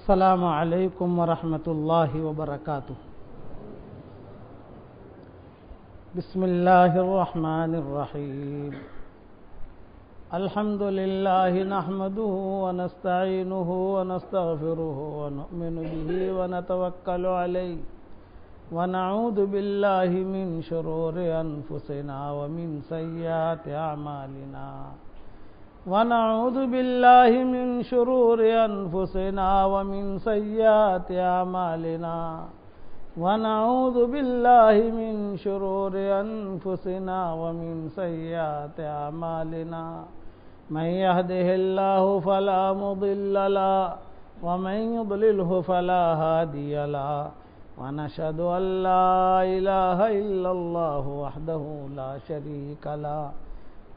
السلام علیکم ورحمۃ اللہ وبرکاتہ۔ بسم اللہ الرحمن الرحیم۔ الحمد للہ نحمده ونستعینه ونستغفره ونؤمن به ونتوکل علیہ ونعوذ باللہ من شرور انفسنا ومن سیئات اعمالنا ونعوذ باللہ من شرور انفسنا ومن سیئات اعمالنا ونعوذ باللہ من شرور انفسنا ومن سیئات اعمالنا من يهده الله فلا مضل له ومن يضلله فلا هادي له ونشهد أن لا إله إلا الله وحده لا شريك له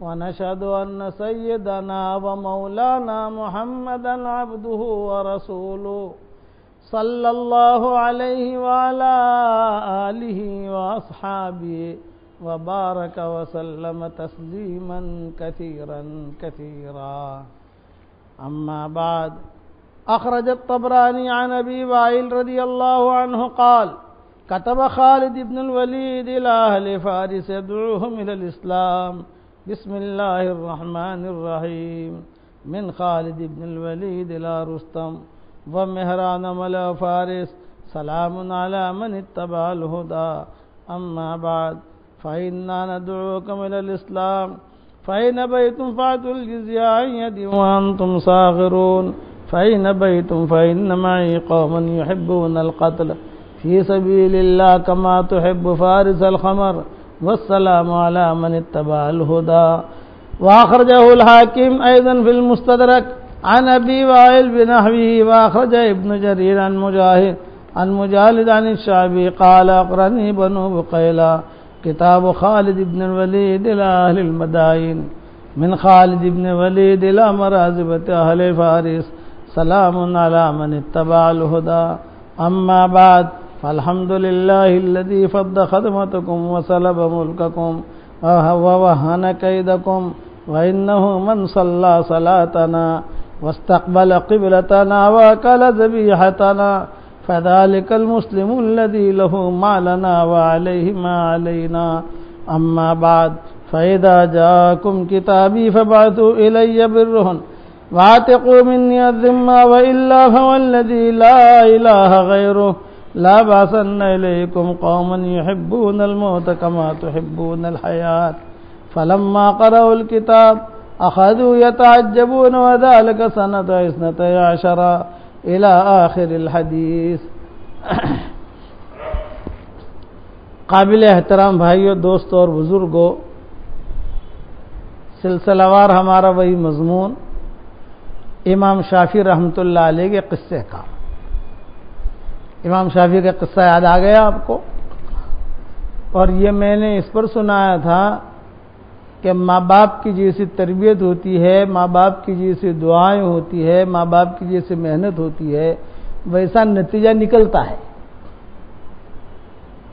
ونشهد أن سيدنا ومولانا محمدا عبده ورسوله صلى الله عليه وعلى آله وأصحابه وبارك وسلم تسليما كثيرا كثيرا. أما بعد، أخرج الطبراني عن أبي وائل رضي الله عنه قال: كتب خالد بن الوليد إلى أهل فارس يدعوهم إلى الإسلام. بسم الله الرحمن الرحيم. من خالد بن الوليد إلى رستم ومهران ملأ فارس، سلام على من اتبع الهدى. أما بعد، فإنا ندعوكم إلى الإسلام، فإن أبيتم فأتوا الجزية عن يد وأنتم صاغرون، فإن أبيتم فإن معي قوما يحبون القتل في سبيل الله كما تحب فارس الخمر، والسلام على من اتبع الهدى. وأخرجه الحاكم أيضا في المستدرك عن أبي وائل بنحوه. وأخرج ابن جرير عن مجاهد عن الشعبي قال: أقرني بنو بقيلة كتاب خالد بن الوليد إلى أهل المدائن. من خالد بن الوليد إلى مرازبة أهل فارس، سلام على من اتبع الهدى. أما بعد، فالحمد لله الذي فض خدمتكم وسلب ملككم ووهن كيدكم، وإنه من صلى صلاتنا واستقبل قبلتنا وأكل ذبيحتنا فذلك المسلم الذي له ما لنا وعليه ما علينا. أما بعد، فإذا جاءكم كتابي فابعثوا إلي برهن واعتقوا مني الذمة، وإلا فوالذي لا إله غيره لا بعثن إليكم قوما يحبون الموت كما تحبون الحياة. فلما قرأوا الكتاب أخذوا يتعجبون، وذلك سنة 12 إلى آخر الحديث. قابل احترام بھائیوں، دوستوں اور بزرگوں، سلسلہ وار ہمارا وہی مضمون امام شافعی رحمۃ اللہ علیہ کے قصے کا. امام شافعی کا قصہ یاد آ گیا آپ کو، اور یہ میں نے اس پر سنایا تھا کہ ماں باپ کی جیسی تربیت ہوتی ہے، ماں باپ کی جیسی دعائیں ہوتی ہے، ماں باپ کی جیسی محنت ہوتی ہے، ویسا نتیجہ نکلتا ہے.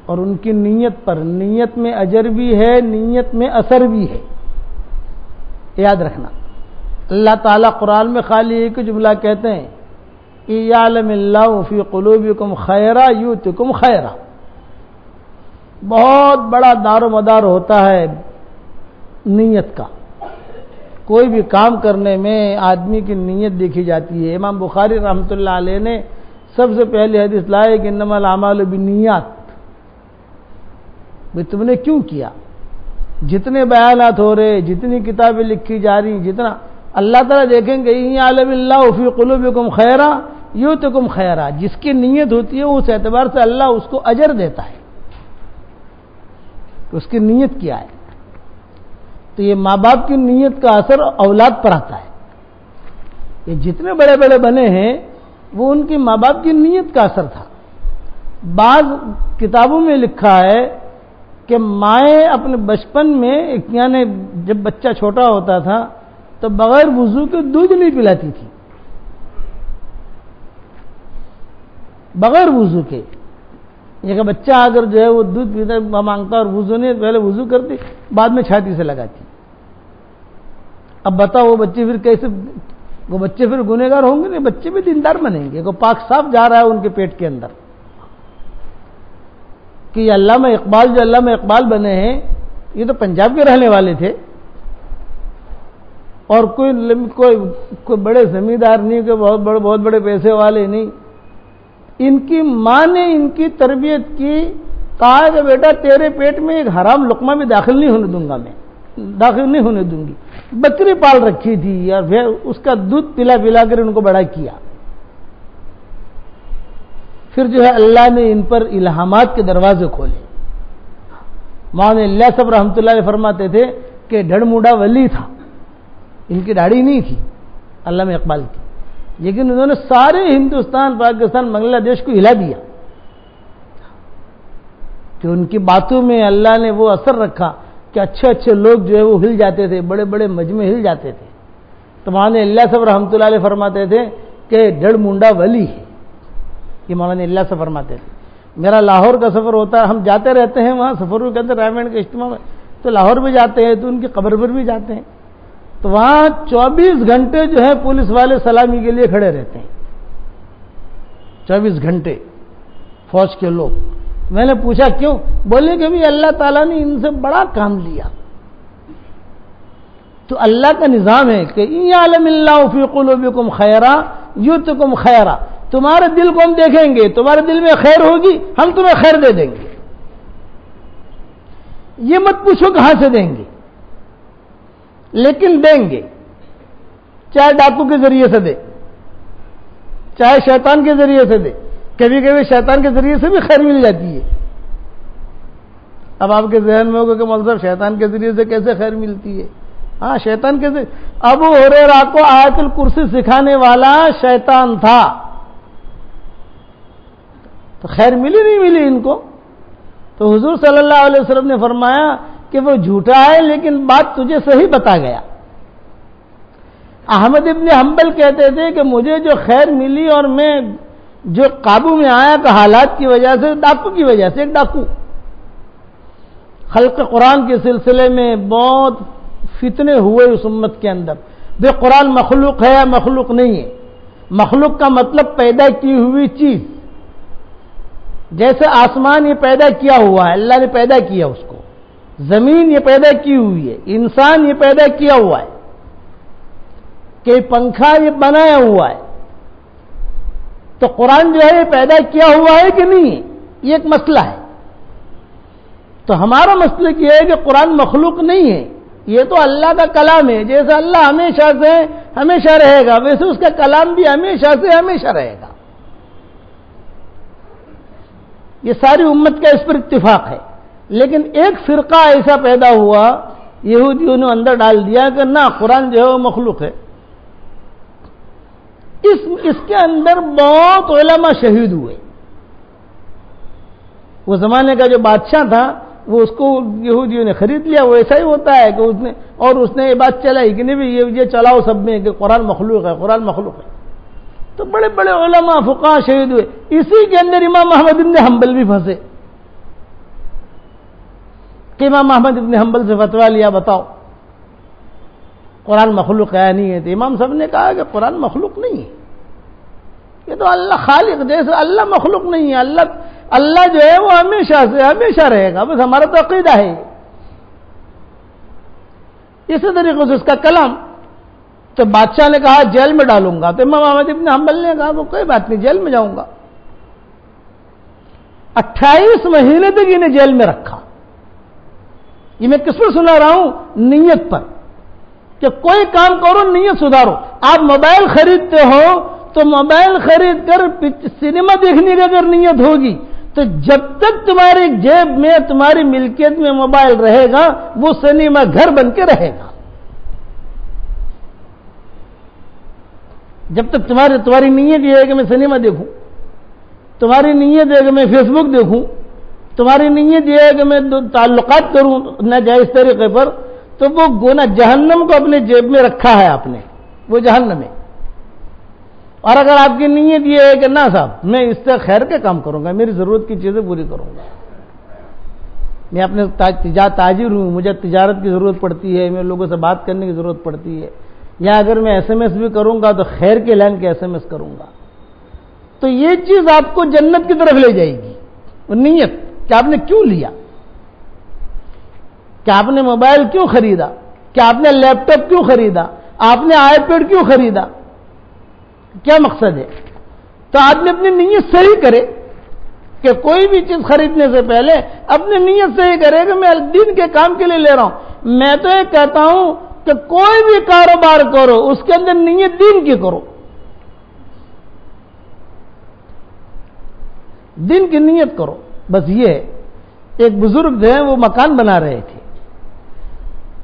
اور ان کی نیت پر، نیت میں اجر بھی ہے، نیت میں اثر بھی ہے، یاد رکھنا. اللہ تعالیٰ قرآن میں خالی ایک جملہ کہتے ہیں: یعلم اللہ فی قلوبکم خیرا یؤتکم خیرا. بہت بڑا دار و مدار ہوتا ہے نیت کا. کوئی بھی کام کرنے میں آدمی کی نیت دیکھی جاتی ہے. امام بخاری رحمۃ اللہ علیہ نے سب سے پہلے حدیث لائے کہ انما الاعمال بالنیات. بھئی تم نے کیوں کیا؟ جتنے بیانات ہو رہے، جتنی کتابیں لکھی جا رہی، جتنا اللہ تعالیٰ دیکھیں گے یعلم اللہ فی قلوبکم خیرا یؤتکم خیرا. جس کی نیت ہوتی ہے اس اعتبار سے اللہ اس کو اجر دیتا ہے، اس کی نیت کیا ہے. تو یہ ماں باپ کی نیت کا اثر اولاد پر آتا ہے. یہ جتنے بڑے بڑے بنے ہیں وہ ان کی ماں باپ کی نیت کا اثر تھا. بعض کتابوں میں لکھا ہے کہ مائیں اپنے بچپن میں، یعنی جب بچہ چھوٹا ہوتا تھا تو بغیر وضو کے دودھ نہیں پلاتی تھی، بغیر وضو کے. یہ کہ بچہ اگر جو ہے وہ دودھ پیتا مانگتا اور وضو نہیں، پہلے وضو کرتی، بعد میں چھاتی سے لگاتی. اب بتاؤ وہ بچے پھر کیسے وہ بچے پھر گنہگار ہوں گے نہیں، بچے بھی دیندار بنیں گے. وہ پاک صاف جا رہا ہے ان کے پیٹ کے اندر کہ یہ علامہ اقبال جو علامہ اقبال بنے ہیں یہ تو پنجاب کے رہنے والے تھے اور کوئی بڑے زمیندار نہیں، کوئی بہت بڑے پیسے والے نہیں. ان کی ماں نے ان کی تربیت کی، کہا کہ بیٹا تیرے پیٹ میں ایک حرام لقمہ بھی داخل نہیں ہونے دوں گا، میں داخل نہیں ہونے دوں گی. بکری پال رکھی تھی اور پھر اس کا دودھ پلا پلا کر ان کو بڑا کیا. پھر جو ہے اللہ نے ان پر الہامات کے دروازے کھولے. مولانا اللہ صاحب رحمۃ اللہ علیہ فرماتے تھے کہ ڈھڑ موڈا ولی تھا، ان کی داڑھی نہیں تھی علامہ اقبال کی، لیکن انہوں نے سارے ہندوستان، پاکستان، بنگلہ دیش کو ہلا دیا کہ ان کی باتوں میں اللہ نے وہ اثر رکھا کہ اچھے اچھے لوگ جو ہے وہ ہل جاتے تھے، بڑے بڑے مجمع ہل جاتے تھے. تو مولانا اللہ صاحب رحمۃ اللہ علیہ فرماتے تھے کہ ڈھڑ مونڈا ولی ہے، یہ مولانا اللہ صاحب فرماتے تھے. میرا لاہور کا سفر ہوتا ہے، ہم جاتے رہتے ہیں وہاں سفروں کے اندر، رائمنڈ کے اجتماع میں تو لاہور بھی جاتے ہیں تو ان کی قبر پر بھی جاتے ہیں، تو وہاں 24 گھنٹے جو ہے پولیس والے سلامی کے لیے کھڑے رہتے ہیں، 24 گھنٹے فوج کے لوگ. میں نے پوچھا کیوں؟ بولے کہ بھی اللہ تعالیٰ نے ان سے بڑا کام لیا. تو اللہ کا نظام ہے کہ ان یعلم اللہ فی قلوبکم خیرا یؤتکم خیرا، تمہارے دل کو ہم دیکھیں گے، تمہارے دل میں خیر ہوگی ہم تمہیں خیر دے دیں گے. یہ مت پوچھو کہاں سے دیں گے، لیکن دیں گے. چاہے ڈاکو کے ذریعے سے دے، چاہے شیطان کے ذریعے سے دے. کبھی کبھی شیطان کے ذریعے سے بھی خیر مل جاتی ہے. اب آپ کے ذہن میں ہوگا کہ مولوی صاحب شیطان کے ذریعے سے کیسے خیر ملتی ہے؟ ہاں شیطان کے ذریعے. ابو ہریرہ کو آیت الکرسی سکھانے والا شیطان تھا، تو خیر ملی نہیں ملی ان کو؟ تو حضور صلی اللہ علیہ وسلم نے فرمایا کہ وہ جھوٹا ہے لیکن بات تجھے صحیح بتا گیا. احمد ابن حنبل کہتے تھے کہ مجھے جو خیر ملی اور میں جو قابو میں آیا تو حالات کی وجہ سے، ڈاکو کی وجہ سے. ایک ڈاکو خلق قرآن کے سلسلے میں بہت فتنے ہوئے اس امت کے اندر. بے قرآن مخلوق ہے یا مخلوق نہیں ہے؟ مخلوق کا مطلب پیدا کی ہوئی چیز. جیسے آسمان یہ پیدا کیا ہوا ہے، اللہ نے پیدا کیا اس کو. زمین یہ پیدا کی ہوئی ہے، انسان یہ پیدا کیا ہوا ہے، کہ پنکھا یہ بنایا ہوا ہے. تو قرآن جو ہے یہ پیدا کیا ہوا ہے کہ نہیں ہے؟ یہ ایک مسئلہ ہے. تو ہمارا مسئلہ یہ ہے کہ قرآن مخلوق نہیں ہے، یہ تو اللہ کا کلام ہے. جیسے اللہ ہمیشہ سے ہمیشہ رہے گا ویسے اس کا کلام بھی ہمیشہ سے ہمیشہ رہے گا. یہ ساری امت کا اس پر اتفاق ہے. لیکن ایک فرقہ ایسا پیدا ہوا، یہودیوں نے اندر ڈال دیا کہ نہ قرآن جو ہے وہ مخلوق ہے. اس کے اندر بہت علماء شہید ہوئے. وہ زمانے کا جو بادشاہ تھا وہ اس کو یہودیوں نے خرید لیا. وہ ایسا ہی ہوتا ہے کہ اس نے یہ بات چلائی کہ نہیں یہ چلاؤ سب میں کہ قرآن مخلوق ہے، قرآن مخلوق ہے. تو بڑے بڑے علماء فقہاء شہید ہوئے. اسی کے اندر امام احمد ابن حنبل بھی پھنسے کہ امام احمد ابن حنبل سے فتویٰ لیا، بتاؤ قرآن مخلوق ہے نہیں ہے؟ تو امام صاحب نے کہا کہ قرآن مخلوق نہیں ہے، یہ تو اللہ خالق. جیسے اللہ مخلوق نہیں ہے، اللہ جو ہے وہ ہمیشہ سے ہمیشہ رہے گا، بس ہمارا تو عقیدہ ہے. اسی طریقے سے اس کا کلام. تو بادشاہ نے کہا جیل میں ڈالوں گا، تو امام احمد ابن حنبل نے کہا وہ کوئی بات نہیں، جیل میں جاؤں گا. 28 مہینے تک انہیں جیل میں رکھا. یہ میں کس پر سنا رہا ہوں؟ نیت پر، کہ کوئی کام کرو نیت سدھارو. آپ موبائل خریدتے ہو تو موبائل خرید کر سنیما دیکھنے کی اگر نیت ہوگی تو جب تک تمہاری جیب میں تمہاری ملکیت میں موبائل رہے گا وہ سنیما گھر بن کے رہے گا. جب تک تمہاری نیت یہ ہے کہ میں سنیما دیکھوں، تمہاری نیت ہے کہ میں فیس بک دیکھوں، تمہاری نیت یہ ہے کہ میں تعلقات کروں ناجائز طریقے پر، تو وہ گناہ جہنم کو اپنے جیب میں رکھا ہے آپ نے، وہ جہنم ہے. اور اگر آپ کی نیت یہ ہے کہ نہ صاحب میں اس سے خیر کے کام کروں گا، میری ضرورت کی چیزیں پوری کروں گا، میں اپنے تاجر ہوں، مجھے تجارت کی ضرورت پڑتی ہے، میں لوگوں سے بات کرنے کی ضرورت پڑتی ہے، یا اگر میں ایس ایم ایس بھی کروں گا تو خیر کے لائن کے ایس ایم ایس کروں گا، تو یہ چیز آپ کو جنت کی طرف لے جائے گی۔ نیت کہ آپ نے کیوں لیا، کہ آپ نے موبائل کیوں خریدا، کہ آپ نے لیپ ٹاپ کیوں خریدا، آپ نے آئی پیڈ کیوں خریدا، کیا مقصد ہے؟ تو آدمی اپنی نیت صحیح کرے کہ کوئی بھی چیز خریدنے سے پہلے اپنی نیت صحیح کرے کہ میں دین کے کام کے لیے لے رہا ہوں۔ میں تو یہ کہتا ہوں کہ کوئی بھی کاروبار کرو اس کے اندر نیت دین کی کرو، دین کی نیت کرو، بس یہ ہے۔ ایک بزرگ جو ہے وہ مکان بنا رہے تھے،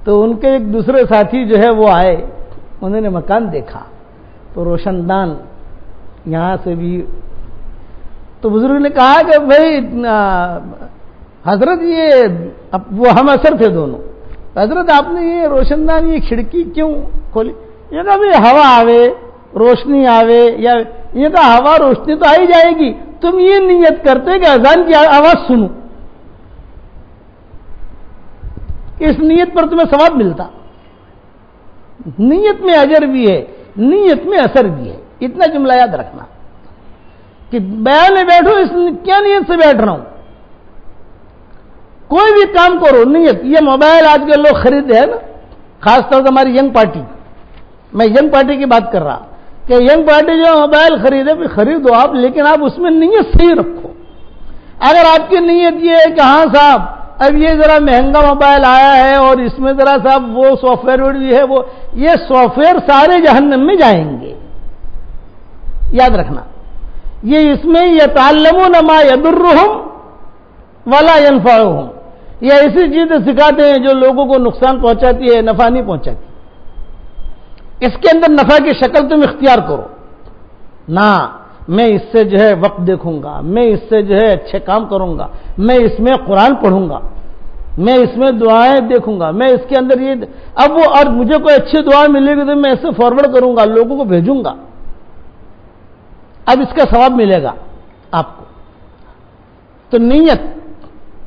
تو ان کے ایک دوسرے ساتھی جو ہے وہ آئے، انہوں نے مکان دیکھا تو روشن دان یہاں سے بھی، تو بزرگ نے کہا کہ بھائی حضرت یہ وہ ہم اثر تھے دونوں، حضرت آپ نے یہ روشن دان یہ کھڑکی کیوں کھولی؟ یہ کہا بھائی ہوا آوے روشنی آوے، یا یہ کہا ہوا روشنی تو آئی جائے گی، تم یہ نیت کرتے کہ اذان کی آواز سنو، اس نیت پر تمہیں ثواب ملتا۔ نیت میں اجر بھی ہے، نیت میں اثر بھی ہے، اتنا جملہ یاد رکھنا کہ بیان میں بیٹھو اس کیا نیت سے بیٹھ رہا ہوں، کوئی بھی کام کرو نیت۔ یہ موبائل آج کے لوگ خریدتے ہیں نا، خاص طور سے ہماری ینگ پارٹی، میں ینگ پارٹی کی بات کر رہا کہ ینگ پارٹی جو موبائل خریدے پھر خریدو آپ، لیکن آپ اس میں نیت صحیح رکھو۔ اگر آپ کی نیت یہ ہے کہ ہاں صاحب اب یہ ذرا مہنگا موبائل آیا ہے اور اس میں ذرا صاحب وہ سافٹ ویئر بھی ہے، وہ یہ سافٹ ویئر سارے جہنم میں جائیں گے، یاد رکھنا۔ یہ اس میں یتعلمون ما یضرہم ولا ینفعہم، یہ ایسی چیزیں سکھاتے ہیں جو لوگوں کو نقصان پہنچاتی ہے، نفع نہیں پہنچاتی۔ اس کے اندر نفع کی شکل تم اختیار کرو، نہ میں اس سے جو ہے وقت دیکھوں گا، میں اس سے جو ہے اچھے کام کروں گا، میں اس میں قرآن پڑھوں گا، میں اس میں دعائیں دیکھوں گا، میں اس کے اندر یہ اب وہ اور مجھے کوئی اچھی دعا ملے گی تو میں اسے فارورڈ کروں گا، لوگوں کو بھیجوں گا، اب اس کا ثواب ملے گا آپ کو۔ تو نیت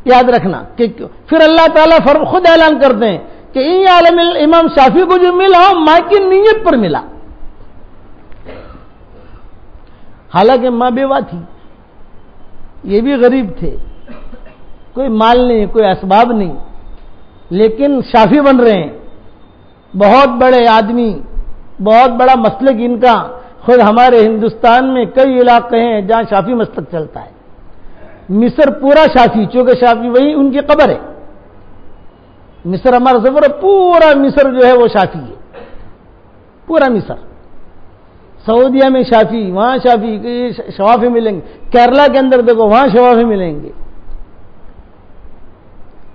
یاد رکھنا کہ پھر اللہ تعالیٰ خود اعلان کرتے ہیں کہ این عالم امام شافعی کو جو ملا ماں کی نیت پر ملا، حالانکہ ماں بیوہ تھی، یہ بھی غریب تھے، کوئی مال نہیں، کوئی اسباب نہیں، لیکن شافعی بن رہے ہیں، بہت بڑے آدمی، بہت بڑا مسلک ان کا۔ خود ہمارے ہندوستان میں کئی علاقے ہیں جہاں شافعی مسلک چلتا ہے، مصر پورا شافعی، چونکہ شافعی وہی ان کی قبر ہے، مصر ہمارا سفر، پورا مصر جو ہے وہ شافعی ہے، پورا مصر۔ سعودیہ میں شافعی، وہاں شافعی، شوافی ملیں گے، کیرلا کے اندر دیکھو وہاں شوافی ملیں گے۔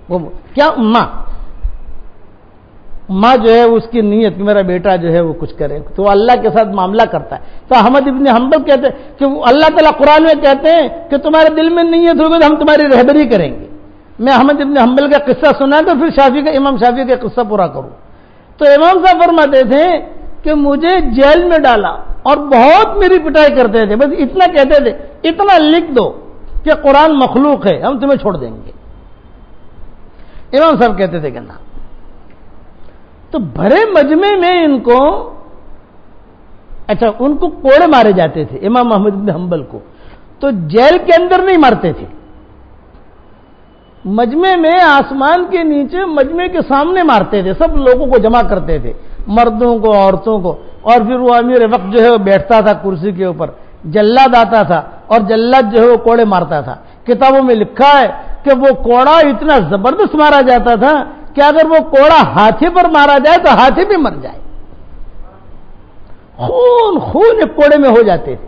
وہ کیا ماں جو ہے اس کی نیت کہ میرا بیٹا جو ہے وہ کچھ کرے، تو اللہ کے ساتھ معاملہ کرتا ہے۔ تو احمد ابن حنبل کہتے ہیں کہ اللہ تعالیٰ قرآن میں کہتے ہیں کہ تمہارے دل میں نیت ہوگی تو ہم تمہاری رہبری کریں گے۔ میں احمد ابن حنبل کا قصہ سنا تو پھر امام شافعی کا قصہ پورا کروں۔ تو امام صاحب فرماتے تھے کہ مجھے جیل میں ڈالا اور بہت میری پٹائی کرتے تھے، بس اتنا کہتے تھے اتنا لکھ دو کہ قرآن مخلوق ہے، ہم تمہیں چھوڑ دیں گے۔ امام صاحب کہتے تھے کہ نا، تو بھرے مجمع میں ان کو کوڑے مارے جاتے تھے امام احمد بن حنبل کو، تو جیل کے اندر نہیں مارتے تھے، مجمع میں آسمان کے نیچے مجمع کے سامنے مارتے تھے، سب لوگوں کو جمع کرتے تھے، مردوں کو عورتوں کو، اور پھر وہ امیر وقت جو ہے وہ بیٹھتا تھا کرسی کے اوپر، جلاد آتا تھا اور جلاد جو ہے وہ کوڑے مارتا تھا۔ کتابوں میں لکھا ہے کہ وہ کوڑا اتنا زبردست مارا جاتا تھا کہ اگر وہ کوڑا ہاتھی پر مارا جائے تو ہاتھی بھی مر جائے، خون خون ایک کوڑے میں ہو جاتے تھے،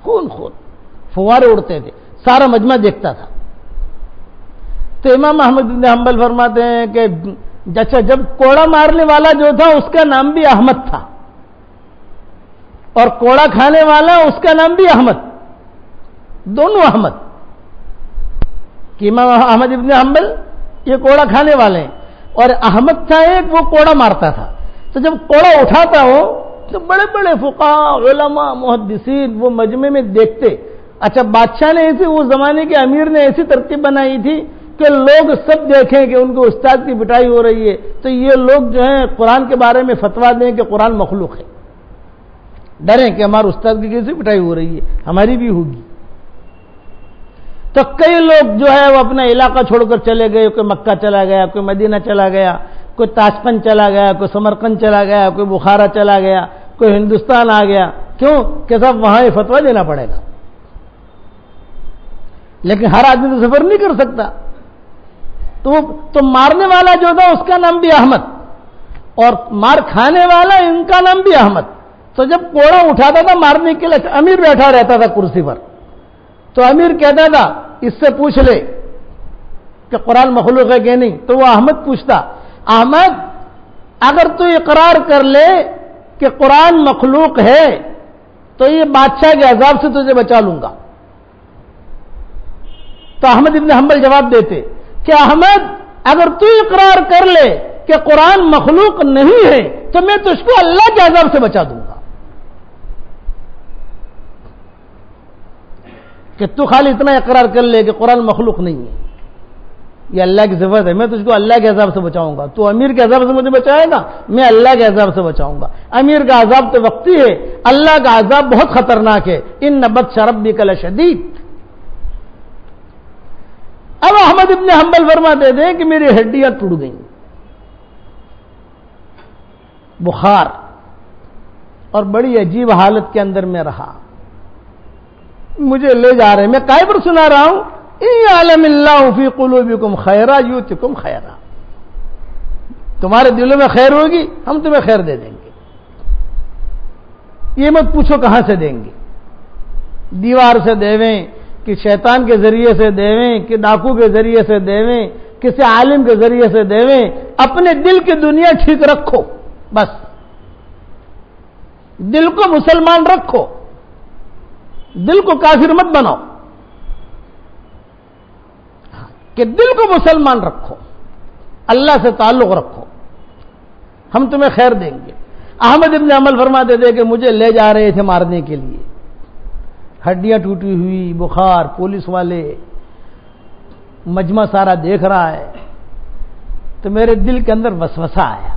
خون خون فوارے اڑتے تھے، سارا مجمع دیکھتا تھا۔ تو امام احمد بن حنبل فرماتے ہیں کہ اچھا جب کوڑا مارنے والا جو تھا اس کا نام بھی احمد تھا اور کوڑا کھانے والا اس کا نام بھی احمد، دونوں احمد، کہ امام احمد ابن حنبل یہ کوڑا کھانے والے ہیں اور احمد تھا ایک، وہ کوڑا مارتا تھا۔ تو جب کوڑا اٹھاتا ہو تو بڑے بڑے فقہاء، علماء، محدثین وہ مجمع میں دیکھتے۔ اچھا بادشاہ نے ایسی، اس زمانے کے امیر نے ایسی ترتیب بنائی تھی کہ کہ لوگ سب دیکھیں کہ ان کو استاد کی پٹائی ہو رہی ہے تو یہ لوگ جو ہیں قرآن کے بارے میں فتویٰ دیں کہ قرآن مخلوق ہے، ڈریں کہ ہمارے استاد کی کیسی پٹائی ہو رہی ہے، ہماری بھی ہوگی۔ تو کئی لوگ جو ہے وہ اپنا علاقہ چھوڑ کر چلے گئے، کوئی مکہ چلا گیا، کوئی مدینہ چلا گیا، کوئی تاشقند چلا گیا، کوئی سمرقند چلا گیا، کوئی بخارا چلا گیا، کوئی ہندوستان آ گیا۔ کیوں کہ صاحب وہاں یہ فتویٰ دینا پڑے گا، لیکن ہر آدمی تو سفر نہیں کر سکتا۔ تو مارنے والا جو تھا اس کا نام بھی احمد، اور مار کھانے والا ان کا نام بھی احمد۔ تو جب کوڑا اٹھاتا تھا مارنے کے لیے، امیر بیٹھا رہتا تھا کرسی پر، تو امیر کہتا تھا اس سے پوچھ لے کہ قرآن مخلوق ہے کہ نہیں، تو وہ احمد پوچھتا، احمد اگر تو اقرار کر لے کہ قرآن مخلوق ہے تو یہ بادشاہ کے عذاب سے تجھے بچا لوں گا۔ تو احمد ابن حنبل جواب دیتے کہ احمد اگر تو اقرار کر لے کہ قرآن مخلوق نہیں ہے تو میں تجھ کو اللہ کے عذاب سے بچا دوں گا، کہ تو خالی اتنا اقرار کر لے کہ قرآن مخلوق نہیں ہے، یہ اللہ کی صفت ہے، میں تجھ کو اللہ کے عذاب سے بچاؤں گا۔ تو امیر کے عذاب سے مجھے بچائے گا، میں اللہ کے عذاب سے بچاؤں گا۔ امیر کا عذاب تو وقتی ہے، اللہ کا عذاب بہت خطرناک ہے، ان بطش ربک لشدید۔ اب احمد ابن حنبل فرماتے تھے کہ میری ہڈیاں ٹوٹ گئیں، بخار، اور بڑی عجیب حالت کے اندر میں رہا، مجھے لے جا رہے ہیں، میں کائے پر سنا رہا ہوں، ان یعلم اللہ فی قلوبکم خیرا یؤتکم خیرا، تمہارے دلوں میں خیر ہوگی ہم تمہیں خیر دے دیں گے، یہ مت پوچھو کہاں سے دیں گے، دیوار سے دیویں کہ شیطان کے ذریعے سے دیویں کہ ڈاکو کے ذریعے سے دیویں کسی عالم کے ذریعے سے دیویں، اپنے دل کی دنیا ٹھیک رکھو، بس دل کو مسلمان رکھو، دل کو کافر مت بناؤ، کہ دل کو مسلمان رکھو، اللہ سے تعلق رکھو، ہم تمہیں خیر دیں گے۔ احمد ابن حنبل فرماتے تھے کہ مجھے لے جا رہے تھے مارنے کے لیے، ہڈیاں ٹوٹی ہوئی، بخار، پولیس والے، مجمع سارا دیکھ رہا ہے، تو میرے دل کے اندر وسوسہ آیا۔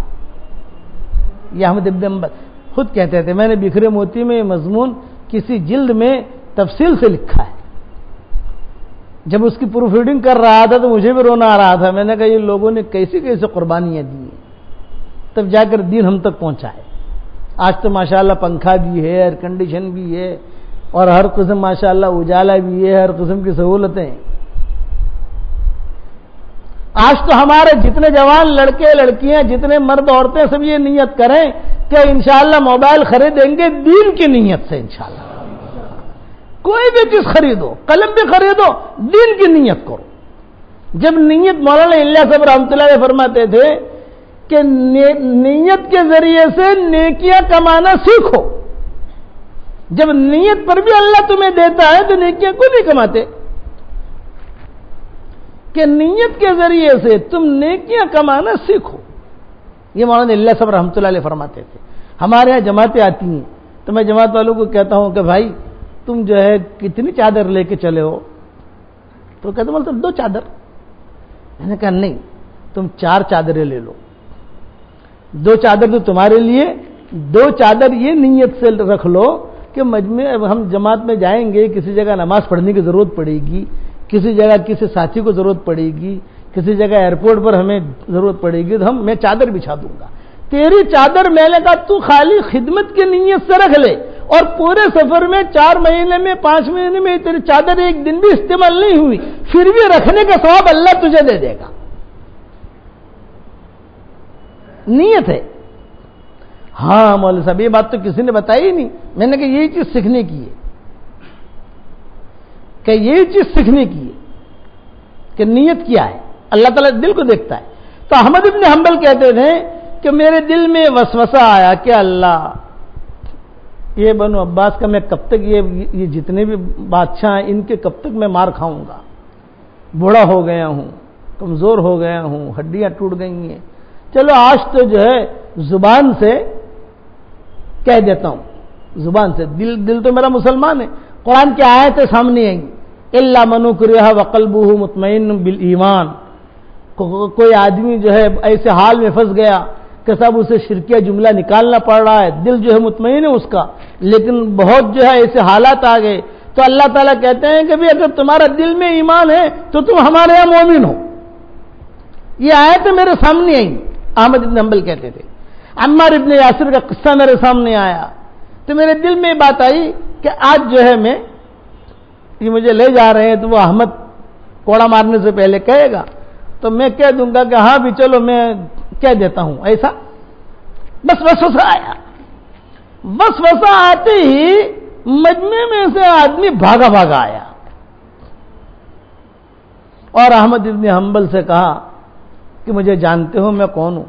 یہ احمد ابن حنبل خود کہتے تھے، میں نے بکھرے موتی میں یہ مضمون کسی جلد میں تفصیل سے لکھا ہے، جب اس کی پروف ریڈنگ کر رہا تھا تو مجھے بھی رونا آ رہا تھا، میں نے کہا یہ لوگوں نے کیسی کیسی قربانیاں دی ہیں، تب جا کر دین ہم تک پہنچا ہے۔ آج تو ماشاءاللہ پنکھا بھی ہے، ایئر کنڈیشن بھی ہے، اور ہر قسم ماشاءاللہ اجالا بھی ہے، ہر قسم کی سہولتیں۔ آج تو ہمارے جتنے جوان لڑکے لڑکیاں، جتنے مرد عورتیں، سب یہ نیت کریں کہ انشاءاللہ موبائل خریدیں گے دین کی نیت سے، انشاءاللہ کوئی بھی چیز خریدو، قلم بھی خریدو، دین کی نیت کرو۔ جب نیت، مولانا الیاس صاحب رحمۃ اللہ علیہ فرماتے تھے کہ نیت کے ذریعے سے نیکیاں کمانا سیکھو، جب نیت پر بھی اللہ تمہیں دیتا ہے تو نیکیاں کو نہیں کماتے، کہ نیت کے ذریعے سے تم نیکیاں کمانا سیکھو، یہ مولانا الیاس صاحب رحمۃ اللہ علیہ فرماتے تھے۔ ہمارے یہاں جماعتیں آتی ہیں تو میں جماعت والوں کو کہتا ہوں کہ بھائی تم جو ہے کتنی چادر لے کے چلے ہو؟ تو کہتے ہیں صاحب 2 چادر۔ میں نے کہا نہیں، تم 4 چادریں لے لو، 2 چادر تو تمہارے لیے، 2 چادر یہ نیت سے رکھ لو کہ ہم جماعت میں جائیں گے، کسی جگہ نماز پڑھنے کی ضرورت پڑے گی، کسی جگہ کسی ساتھی کو ضرورت پڑے گی، کسی جگہ ایئرپورٹ پر ہمیں ضرورت پڑے گی تو میں چادر بچھا دوں گا، تیری چادر میں نے کہا تو خالی خدمت کی نیت سے رکھ لے، اور پورے سفر میں 4 مہینے میں 5 مہینے میں تیری چادر ایک دن بھی استعمال نہیں ہوئی، پھر بھی رکھنے کا ثواب اللہ تجھے دے دے گا، نیت ہے۔ ہاں مولوی صاحب یہ بات تو کسی نے بتائی ہی نہیں، میں نے کہا یہی چیز سیکھنے کی ہے، کہ یہی چیز سیکھنے کی ہے کہ نیت کیا ہے، اللہ تعالیٰ دل کو دیکھتا ہے۔ تو احمد ابن حنبل کہتے تھے کہ میرے دل میں وسوسہ آیا کہ اللہ، یہ بنو عباس کا میں کب تک، یہ جتنے بھی بادشاہ ہیں ان کے کب تک میں مار کھاؤں گا، بوڑھا ہو گیا ہوں، کمزور ہو گیا ہوں، ہڈیاں ٹوٹ گئی ہیں، چلو آج تو جو ہے زبان سے کہہ دیتا ہوں، زبان سے، دل تو میرا مسلمان ہے، قرآن کی آیتیں سامنے آئیں گی، الا من اکرہ وقلبہ مطمئن بالایمان، کوئی آدمی جو ہے ایسے حال میں پھنس گیا کہ سب اسے شرکیہ جملہ نکالنا پڑ رہا ہے، دل جو ہے مطمئن ہے اس کا، لیکن بہت جو ہے ایسے حالات آ گئے، تو اللہ تعالیٰ کہتے ہیں کہ بھی اگر تمہارا دل میں ایمان ہے تو تم ہمارے یہاں مومن ہو۔ یہ آیت میرے سامنے آئی، احمد بن حنبل کہتے تھے، عمار ابن یاسر کا قصہ میرے سامنے آیا تو میرے دل میں یہ بات آئی کہ آج جو ہے یہ مجھے لے جا رہے ہیں تو وہ احمد کوڑا مارنے سے پہلے کہے گا تو میں کہہ دوں گا کہ ہاں بھی چلو میں کہہ دیتا ہوں ایسا، بس وسوسہ آیا، وسوسہ آتے ہی مجمع میں سے آدمی بھاگا بھاگا آیا اور احمد ابن حنبل سے کہا کہ مجھے جانتے ہو میں کون ہوں؟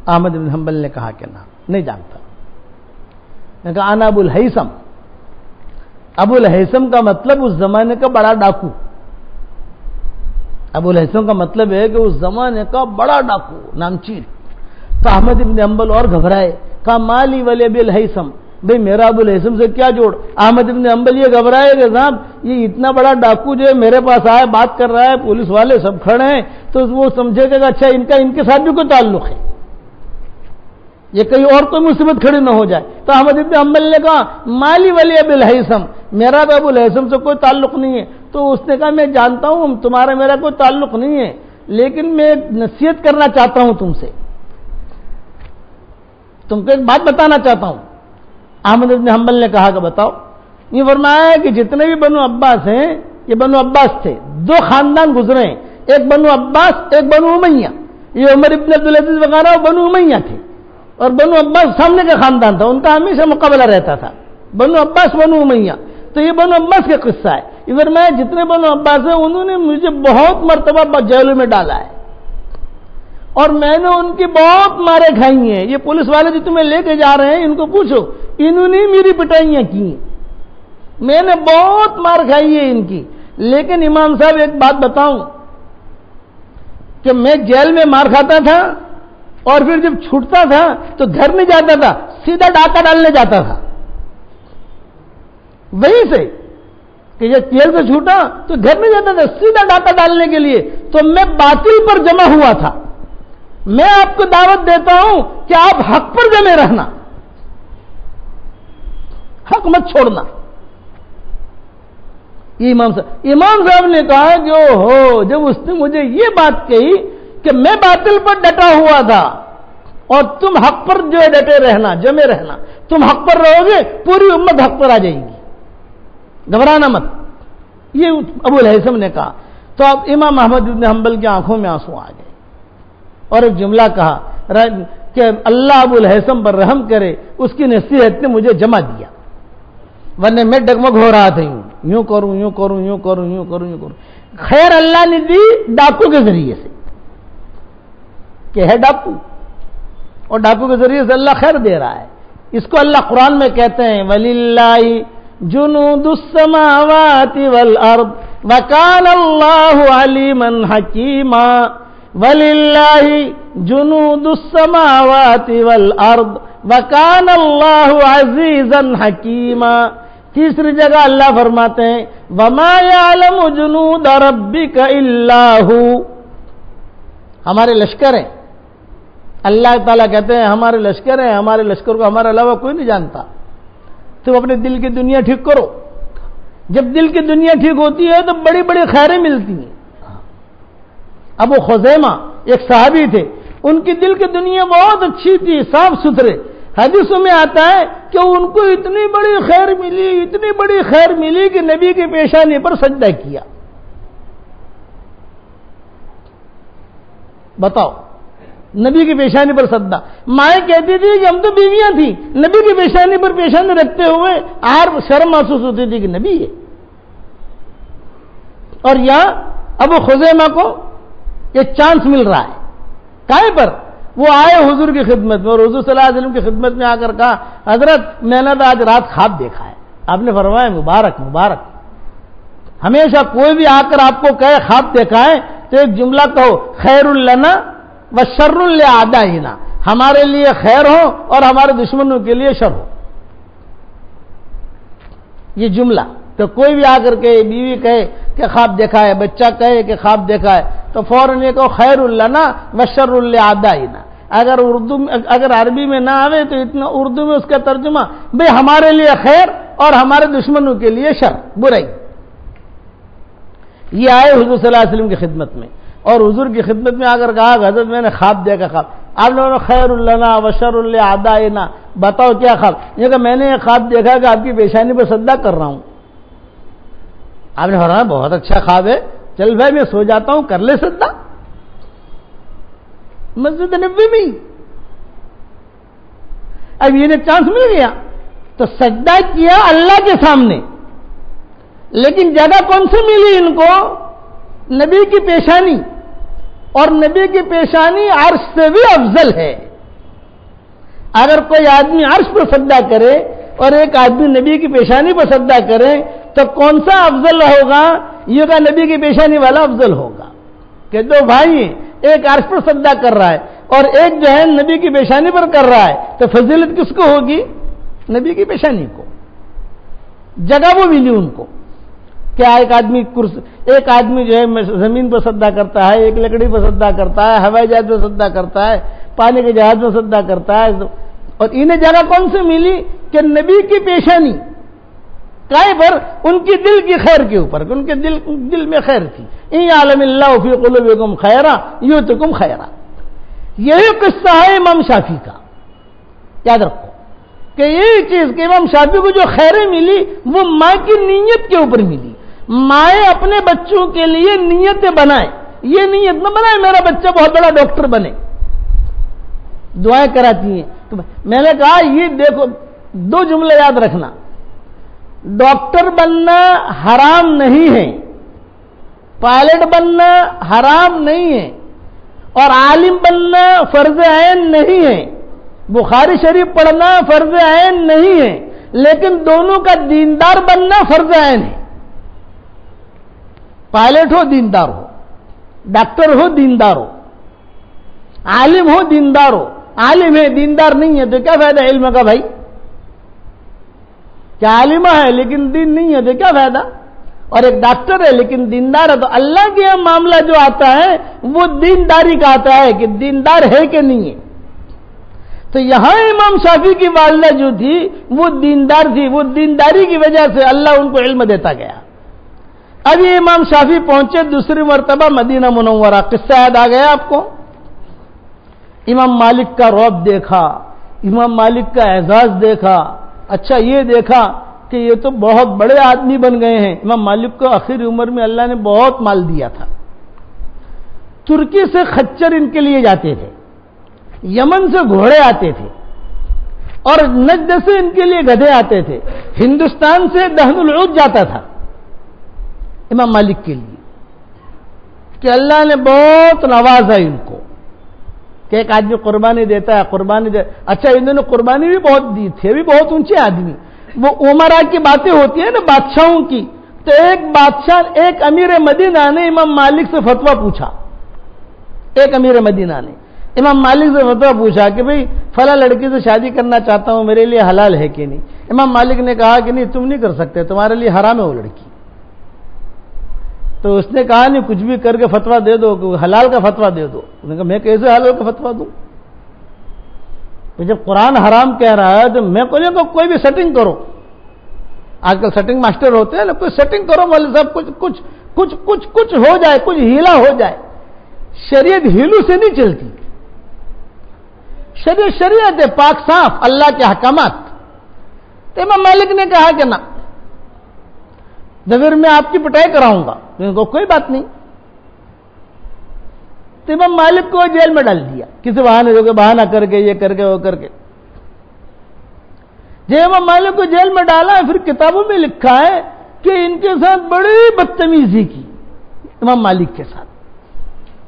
احمد ابن حنبل نے کہا کہ نہیں جانتا۔ میں کہا انا ابو الہیثم۔ ابو الہیثم کا مطلب اس زمانے کا بڑا ڈاکو، ابو الہیثم کا مطلب ہے کہ اس زمانے کا بڑا ڈاکو، نامچیر۔ تو احمد ابن حنبل اور گھبرائے، کہا مالی ولی ابی الہیثم، بھئی میرا ابو الہیثم سے کیا جوڑ؟ احمد ابن حنبل یہ گھبرائے کہ صاحب یہ اتنا بڑا ڈاکو جو ہے میرے پاس آیا، بات کر رہا ہے، پولیس والے سب کھڑے ہیں، تو وہ سمجھے گا اچھا ان کے ساتھ بھی کوئی تعلق ہے، یہ کہیں اور کوئی مصیبت کھڑی نہ ہو جائے۔ تو احمد ابن حنبل نے کہا مالی ولی ابی الہیثم، میرا تو ابو الہیثم سے کوئی تعلق نہیں ہے۔ تو اس نے کہا میں جانتا ہوں تمہارا میرا کوئی تعلق نہیں ہے، لیکن میں نصیحت کرنا چاہتا ہوں تم کو ایک بات بتانا چاہتا ہوں۔ احمد بن حنبل نے کہا کہ بتاؤ۔ یہ فرمایا کہ جتنے بھی بنو عباس ہیں، یہ بنو عباس تھے، دو خاندان گزرے ہیں، ایک بنو عباس ایک بنو امیہ، یہ عمر ابن عبدالعزیز وغیرہ بنو امیہ تھے، اور بنو عباس سامنے کا خاندان تھا، ان کا ہمیشہ مقابلہ رہتا تھا، بنو عباس بنو امیہ۔ تو یہ بنو عباس کا قصہ ہے۔ یہ فرمایا جتنے بنو عباس ہیں انہوں نے مجھے بہت مرتبہ جیلوں میں ڈالا ہے، اور میں نے ان کی بہت مارے کھائی ہیں۔ یہ پولیس والے جو تمہیں لے کے جا رہے ہیں ان کو پوچھو، انہوں نے میری پٹائیاں کی ہیں، میں نے بہت مار کھائی ہے ان کی۔ لیکن امام صاحب ایک بات بتاؤں کہ میں جیل میں مار کھاتا تھا اور پھر جب چھوٹتا تھا تو گھر نہیں جاتا تھا، سیدھا ڈاکہ ڈالنے جاتا تھا، وہیں سے کہ جب جیل سے چھوٹا تو گھر نہیں جاتا تھا، سیدھا ڈاکہ ڈالنے کے لیے۔ تو میں باطل پر جمع ہوا تھا۔ میں آپ کو دعوت دیتا ہوں کہ آپ حق پر جمے رہنا، حق مت چھوڑنا۔ یہ امام صاحب نے کہا کہ اوہو، جب اس نے مجھے یہ بات کہی کہ میں باطل پر ڈٹا ہوا تھا اور تم حق پر جو ہے ڈٹے رہنا، جمے رہنا، تم حق پر رہو گے پوری امت حق پر آ جائے گی، گھبرانا مت، یہ ابو الہیثم نے کہا۔ تو اب امام احمد بن حنبل کی آنکھوں میں آنسو آ گئے اور ایک جملہ کہا کہ اللہ ابو الہیثم پر رحم کرے، اس کی نصیحت نے مجھے جمع دیا، ورنہ میں ڈگمگ ہو رہا تھا، یوں کروں۔ خیر اللہ نے دی ڈاکو کے ذریعے سے، کہ ہے ڈاکو، اور ڈاکو کے ذریعے سے اللہ خیر دے رہا ہے۔ اس کو اللہ قرآن میں کہتے ہیں وَلِلَّهِ جُنُودُ السَّمَاوَاتِ وَالْأَرْضِ وَكَانَ اللَّهُ عَلِيمًا حَكِيمًا۔ وَلِلَّهِ جُنُودُ السَّمَاوَاتِ وَالْأَرْضِ وَكَانَ اللَّهُ عَزِيزًا حَكِيمًا۔ تیسری جگہ اللہ فرماتے ہیں وَمَا يَعْلَمُ جُنُودَ رَبِّكَ إِلَّا هُوَ۔ ہمارے لشکر ہیں، اللہ تعالیٰ کہتے ہیں ہمارے لشکر ہیں، ہمارے لشکر کو ہمارے علاوہ کوئی نہیں جانتا۔ تم اپنے دل کی دنیا ٹھیک کرو، جب دل کی دنیا ٹھیک ہوتی ہے تو بڑی بڑی خیریں ملتی ہیں۔ ابو خزیمہ ایک صحابی تھے، ان کی دل کی دنیا بہت اچھی تھی، صاف ستھرے۔ حدیثوں میں آتا ہے کہ ان کو اتنی بڑی خیر ملی کہ نبی کے پیشانی پر سجدہ کیا۔ بتاؤ، نبی کی پیشانی پر سجدہ۔ مائیں کہتی تھی کہ ہم تو بیویاں تھیں، نبی کی پیشانی پر پیشانی رکھتے ہوئے شرم محسوس ہوتی تھی کہ نبی ہے۔ اور یہاں ابو خزیمہ کو یہ چانس مل رہا ہے، کائیں پر وہ آئے حضور کی خدمت میں، اور حضور صلی اللہ علیہ وسلم کی خدمت میں آ کر کہا حضرت میں نے تو آج رات خواب دیکھا ہے۔ آپ نے فرمایا مبارک مبارک۔ ہمیشہ کوئی بھی آ کر آپ کو کہے خواب دیکھا ہے تو ایک جملہ کہو خیر لنا وشر لأعدائنا، ہمارے لیے خیر ہو اور ہمارے دشمنوں کے لیے شر ہو۔ یہ جملہ تو کوئی بھی آ کر کے بیوی کہے کہ خواب دیکھا ہے، بچہ کہے کہ خواب دیکھا ہے، تو فوراً یہ کہو خیر لنا وشر لعدائنا۔ اگر عربی میں نہ آوے تو اتنا اردو میں اس کا ترجمہ بھئی ہمارے لیے خیر اور ہمارے دشمنوں کے لیے شر، برائی۔ یہ آئے حضور صلی اللہ علیہ وسلم کی خدمت میں، اور حضور کی خدمت میں آ کر کہا کہ حضرت میں نے خواب دیکھا۔ خواب آپ لوگوں نے خیر لنا وشر لعدائنا، بتاؤ کیا خواب؟ یہ کہ میں نے یہ خواب دیکھا کہ آپ کی پیشانی پر سجدہ کر رہا ہوں۔ آپ نے فرمایا بہت اچھا خواب ہے، چل بھائی میں سو جاتا ہوں، کر لے سجدہ مسجد نبوی میں۔ اب یہ چانس مل گیا تو سجدہ کیا اللہ کے سامنے، لیکن جگہ کون سی ملی ان کو؟ نبی کی پیشانی، اور نبی کی پیشانی عرش سے بھی افضل ہے۔ اگر کوئی آدمی عرش پر سجدہ کرے اور ایک آدمی نبی کی پیشانی پر سجدہ کرے تو کون سا افضل ہوگا؟ یہ کہ نبی کی پیشانی والا افضل ہوگا، کہ دو بھائی ایک عرش پر سجدہ کر رہا ہے اور ایک جو ہے نبی کی پیشانی پر کر رہا ہے، تو فضیلت کس کو ہوگی؟ نبی کی پیشانی کو۔ جگہ وہ ملی ان کو۔ کیا ایک آدمی جو ہے زمین پر سجدہ کرتا ہے، ایک لکڑی پر سجدہ کرتا ہے، ہوائی جہاز پر سجدہ کرتا ہے، پانی کے جہاز میں سجدہ کرتا ہے، اور انہیں جگہ کون سی ملی؟ کہ نبی کی پیشانی کائے پر؟ ان کی دل کی خیر کے اوپر، ان کے دل میں خیر تھی۔ ان یعلم اللہ فی قلوبکم خیرا یؤتکم خیرا۔ یہی قصہ ہے امام شافعی کا، یاد رکھو کہ یہی چیز کہ امام شافعی کو جو خیریں ملی وہ ماں کی نیت کے اوپر ملی۔ مائیں اپنے بچوں کے لیے نیتیں بنائیں، یہ نیت نہ بنائے میرا بچہ بہت بڑا ڈاکٹر بنے، دعائیں کراتی ہیں۔ تو میں نے کہا یہ دیکھو دو جملے یاد رکھنا، ڈاکٹر بننا حرام نہیں ہے، پائلٹ بننا حرام نہیں ہے، اور عالم بننا فرض عین نہیں ہے، بخاری شریف پڑھنا فرض عین نہیں ہے، لیکن دونوں کا دیندار بننا فرض عین ہے۔ پائلٹ ہو دیندار ہو، ڈاکٹر ہو دیندار ہو، عالم ہو دیندار ہو۔ عالم ہے دیندار نہیں ہے تو کیا فائدہ علم کا بھائی؟ کیا عالمہ ہے لیکن دین نہیں ہے تو کیا فائدہ؟ اور ایک ڈاکٹر ہے لیکن دیندار ہے، تو اللہ کے یہاں معاملہ جو آتا ہے وہ دینداری کا آتا ہے کہ دیندار ہے کہ نہیں ہے۔ تو یہاں امام شافعی کی والدہ جو تھی وہ دیندار تھی، وہ دینداری کی وجہ سے اللہ ان کو علم دیتا گیا۔ اب یہ امام شافعی پہنچے دوسری مرتبہ مدینہ منورہ، قصہ یاد آ گیا آپ کو؟ امام مالک کا رعب دیکھا، امام مالک کا اعزاز دیکھا، اچھا یہ دیکھا کہ یہ تو بہت بڑے آدمی بن گئے ہیں۔ امام مالک کو آخری عمر میں اللہ نے بہت مال دیا تھا، ترکی سے خچر ان کے لیے جاتے تھے، یمن سے گھوڑے آتے تھے، اور نجد سے ان کے لیے گدھے آتے تھے، ہندوستان سے دہن العود جاتا تھا امام مالک کے لیے، کہ اللہ نے بہت نوازا ان کو کہ ایک آدمی قربانی دیتا ہے، اچھا انہوں نے قربانی بھی بہت دی تھی، بھی بہت اونچے آدمی۔ وہ عمرا کی باتیں ہوتی ہیں نا بادشاہوں کی، تو ایک بادشاہ ایک امیر مدینہ نے امام مالک سے فتویٰ پوچھا، ایک امیر مدینہ نے امام مالک سے فتویٰ پوچھا کہ بھئی فلاں لڑکی سے شادی کرنا چاہتا ہوں، میرے لیے حلال ہے کہ نہیں؟ امام مالک نے کہا کہ نہیں تم نہیں کر سکتے، تمہارے لیے حرام ہے وہ لڑکی۔ تو اس نے کہا نہیں کچھ بھی کر کے فتویٰ دے دو، حلال کا فتویٰ دے دو۔ اس نے کہا میں کیسے حلال کا فتویٰ دوں؟ تو جب قرآن حرام کہہ رہا ہے تو میں کہوں گا کوئی بھی سیٹنگ کرو، آج کل سیٹنگ ماسٹر ہوتے ہیں نا، کوئی سیٹنگ کرو مولوی صاحب، کچھ ہو جائے، کچھ ہیلا ہو جائے۔ شریعت ہیلو سے نہیں چلتی، شریعت ہے پاک صاف، اللہ کے احکامات۔ تو امام مالک نے کہا کہ نہ، پھر میں آپ کی پٹائی کراؤں گا۔ کوئی بات نہیں۔ تو امام مالک کو جیل میں ڈال دیا، کسی بہانہ کر کے، یہ کر کے وہ کر کے۔ جب امام مالک کو جیل میں ڈالا، پھر کتابوں میں لکھا ہے کہ ان کے ساتھ بڑی بدتمیزی کی امام مالک کے ساتھ،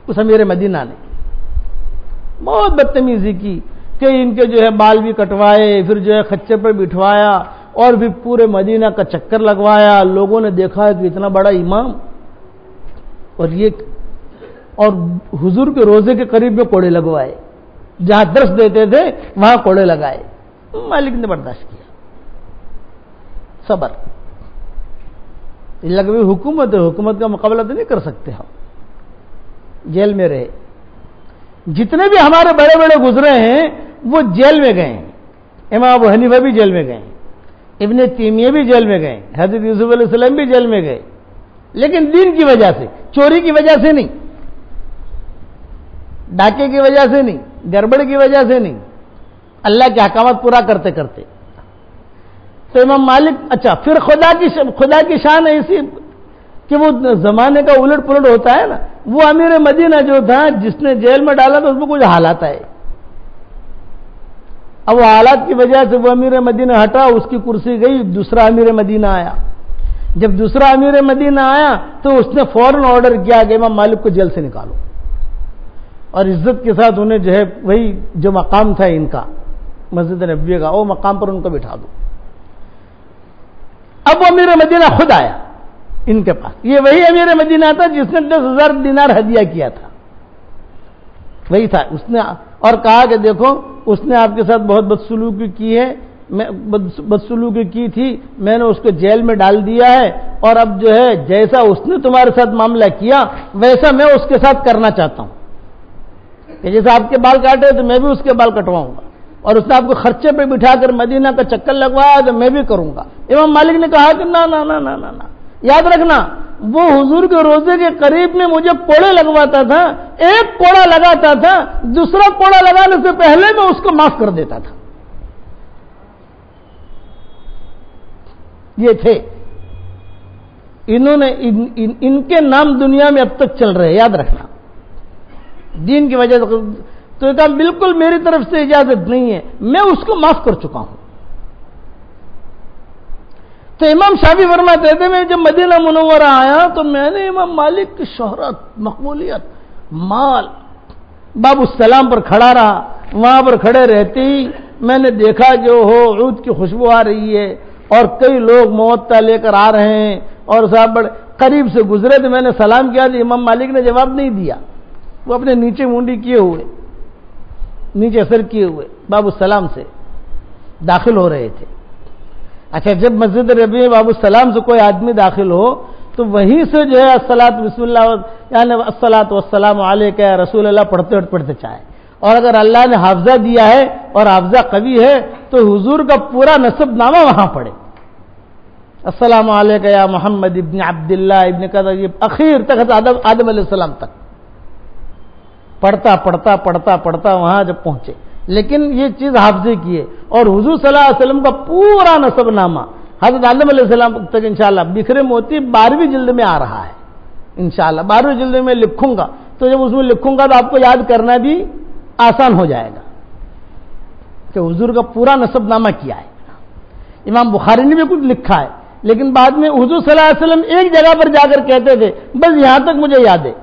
اس امیر مدینہ نے بہت بدتمیزی کی کہ ان کے جو ہے بال بھی کٹوائے، پھر جو ہے خچر پر بٹھوایا، اور بھی پورے مدینہ کا چکر لگوایا۔ لوگوں نے دیکھا کہ اتنا بڑا امام، اور حضور کے روزے کے قریب میں کوڑے لگوائے، جہاں درس دیتے تھے وہاں کوڑے لگائے۔ مالک نے برداشت کیا، صبر۔ لغوی حکومت ہے، حکومت کا مقابلہ تو نہیں کر سکتے ہم، جیل میں رہے. جتنے بھی ہمارے بڑے بڑے گزرے ہیں وہ جیل میں گئے ہیں. امام ابو حنیفہ بھی جیل میں گئے، ابن تیمیہ بھی جیل میں گئے، حضرت یوسف علیہ السلام بھی جیل میں گئے، لیکن دین کی وجہ سے، چوری کی وجہ سے نہیں، ڈاکے کی وجہ سے نہیں، گڑبڑ کی وجہ سے نہیں، اللہ کے احکامات پورا کرتے کرتے. تو امام مالک، اچھا پھر خدا کی شان ایسی کہ وہ زمانے کا الٹ پلٹ ہوتا ہے نا. وہ امیر مدینہ جو تھا جس نے جیل میں ڈالا تھا اس میں کچھ حالات آئے. اب وہ حالات کی وجہ سے وہ امیر مدینہ ہٹا، اس کی کرسی گئی، دوسرا امیر مدینہ آیا. جب دوسرا امیر مدینہ آیا تو اس نے فوراً آرڈر کیا کہ امام مالک کو جیل سے نکالو اور عزت کے ساتھ انہیں جو ہے وہی جو مقام تھا ان کا مسجد نبوی کا، وہ مقام پر ان کو بٹھا دو. اب وہ امیر مدینہ خود آیا ان کے پاس. یہ وہی امیر مدینہ تھا جس نے 10,000 دینار ہدیہ کیا تھا، وہی تھا. اس نے اور کہا کہ دیکھو اس نے آپ کے ساتھ بہت بدسلوکی کی ہے، بدسلوکی کی تھی، میں نے اس کو جیل میں ڈال دیا ہے، اور اب جو ہے جیسا اس نے تمہارے ساتھ معاملہ کیا ویسا میں اس کے ساتھ کرنا چاہتا ہوں کہ جیسے آپ کے بال کاٹے تو میں بھی اس کے بال کٹواؤں گا، اور اس نے آپ کو خرچے پہ بٹھا کر مدینہ کا چکر لگوایا تو میں بھی کروں گا. امام مالک نے کہا کہ نہ نہ نہ نہ نہ، یاد رکھنا وہ حضور کے روزے کے قریب میں مجھے کوڑے لگواتا تھا، ایک کوڑا لگاتا تھا، دوسرا کوڑا لگانے سے پہلے میں اس کو معاف کر دیتا تھا. یہ تھے انہوں نے ان کے نام دنیا میں اب تک چل رہے، یاد رکھنا. دین کی وجہ سے تو کہا بالکل میری طرف سے اجازت نہیں ہے، میں اس کو معاف کر چکا ہوں. تو امام شافعی فرماتے تھے میں جب مدینہ منورہ آیا تو میں نے امام مالک کی شہرت، مقبولیت، مال، باب السلام پر کھڑا رہا. وہاں پر کھڑے رہتے ہی میں نے دیکھا کہ وہ عود کی خوشبو آ رہی ہے اور کئی لوگ موطا لے کر آ رہے ہیں، اور صاحب بڑے قریب سے گزرے تو میں نے سلام کیا تو امام مالک نے جواب نہیں دیا. وہ اپنے نیچے مونڈی کیے ہوئے، نیچے سر کیے ہوئے باب السلام سے داخل ہو رہے تھے. اچھا جب مسجد نبوی میں باب السلام سے کوئی آدمی داخل ہو تو وہیں سے جو ہے الصلاۃ بسم اللہ یعنی الصلاۃ والسلام علیک یا رسول اللہ پڑھتے چاہے. اور اگر اللہ نے حافظہ دیا ہے اور حافظہ قوی ہے تو حضور کا پورا نسب نامہ وہاں پڑھے. السلام علیک یا محمد ابن عبداللہ ابن کذا، یہ اخیر تک آدم علیہ السلام تک پڑھتا وہاں جب پہنچے. لیکن یہ چیز حافظے کی ہے. اور حضور صلی اللہ علیہ وسلم کا پورا نسب نامہ حضرت آدم علیہ السلام تک انشاءاللہ بکھرے موتی 12ویں جلد میں آ رہا ہے. انشاءاللہ 12ویں جلد میں لکھوں گا، تو جب اس میں لکھوں گا تو آپ کو یاد کرنا بھی آسان ہو جائے گا کہ حضور کا پورا نسب نامہ کیا ہے. امام بخاری نے بھی کچھ لکھا ہے، لیکن بعد میں حضور صلی اللہ علیہ وسلم ایک جگہ پر جا کر کہتے تھے بس یہاں تک مجھے یاد ہے،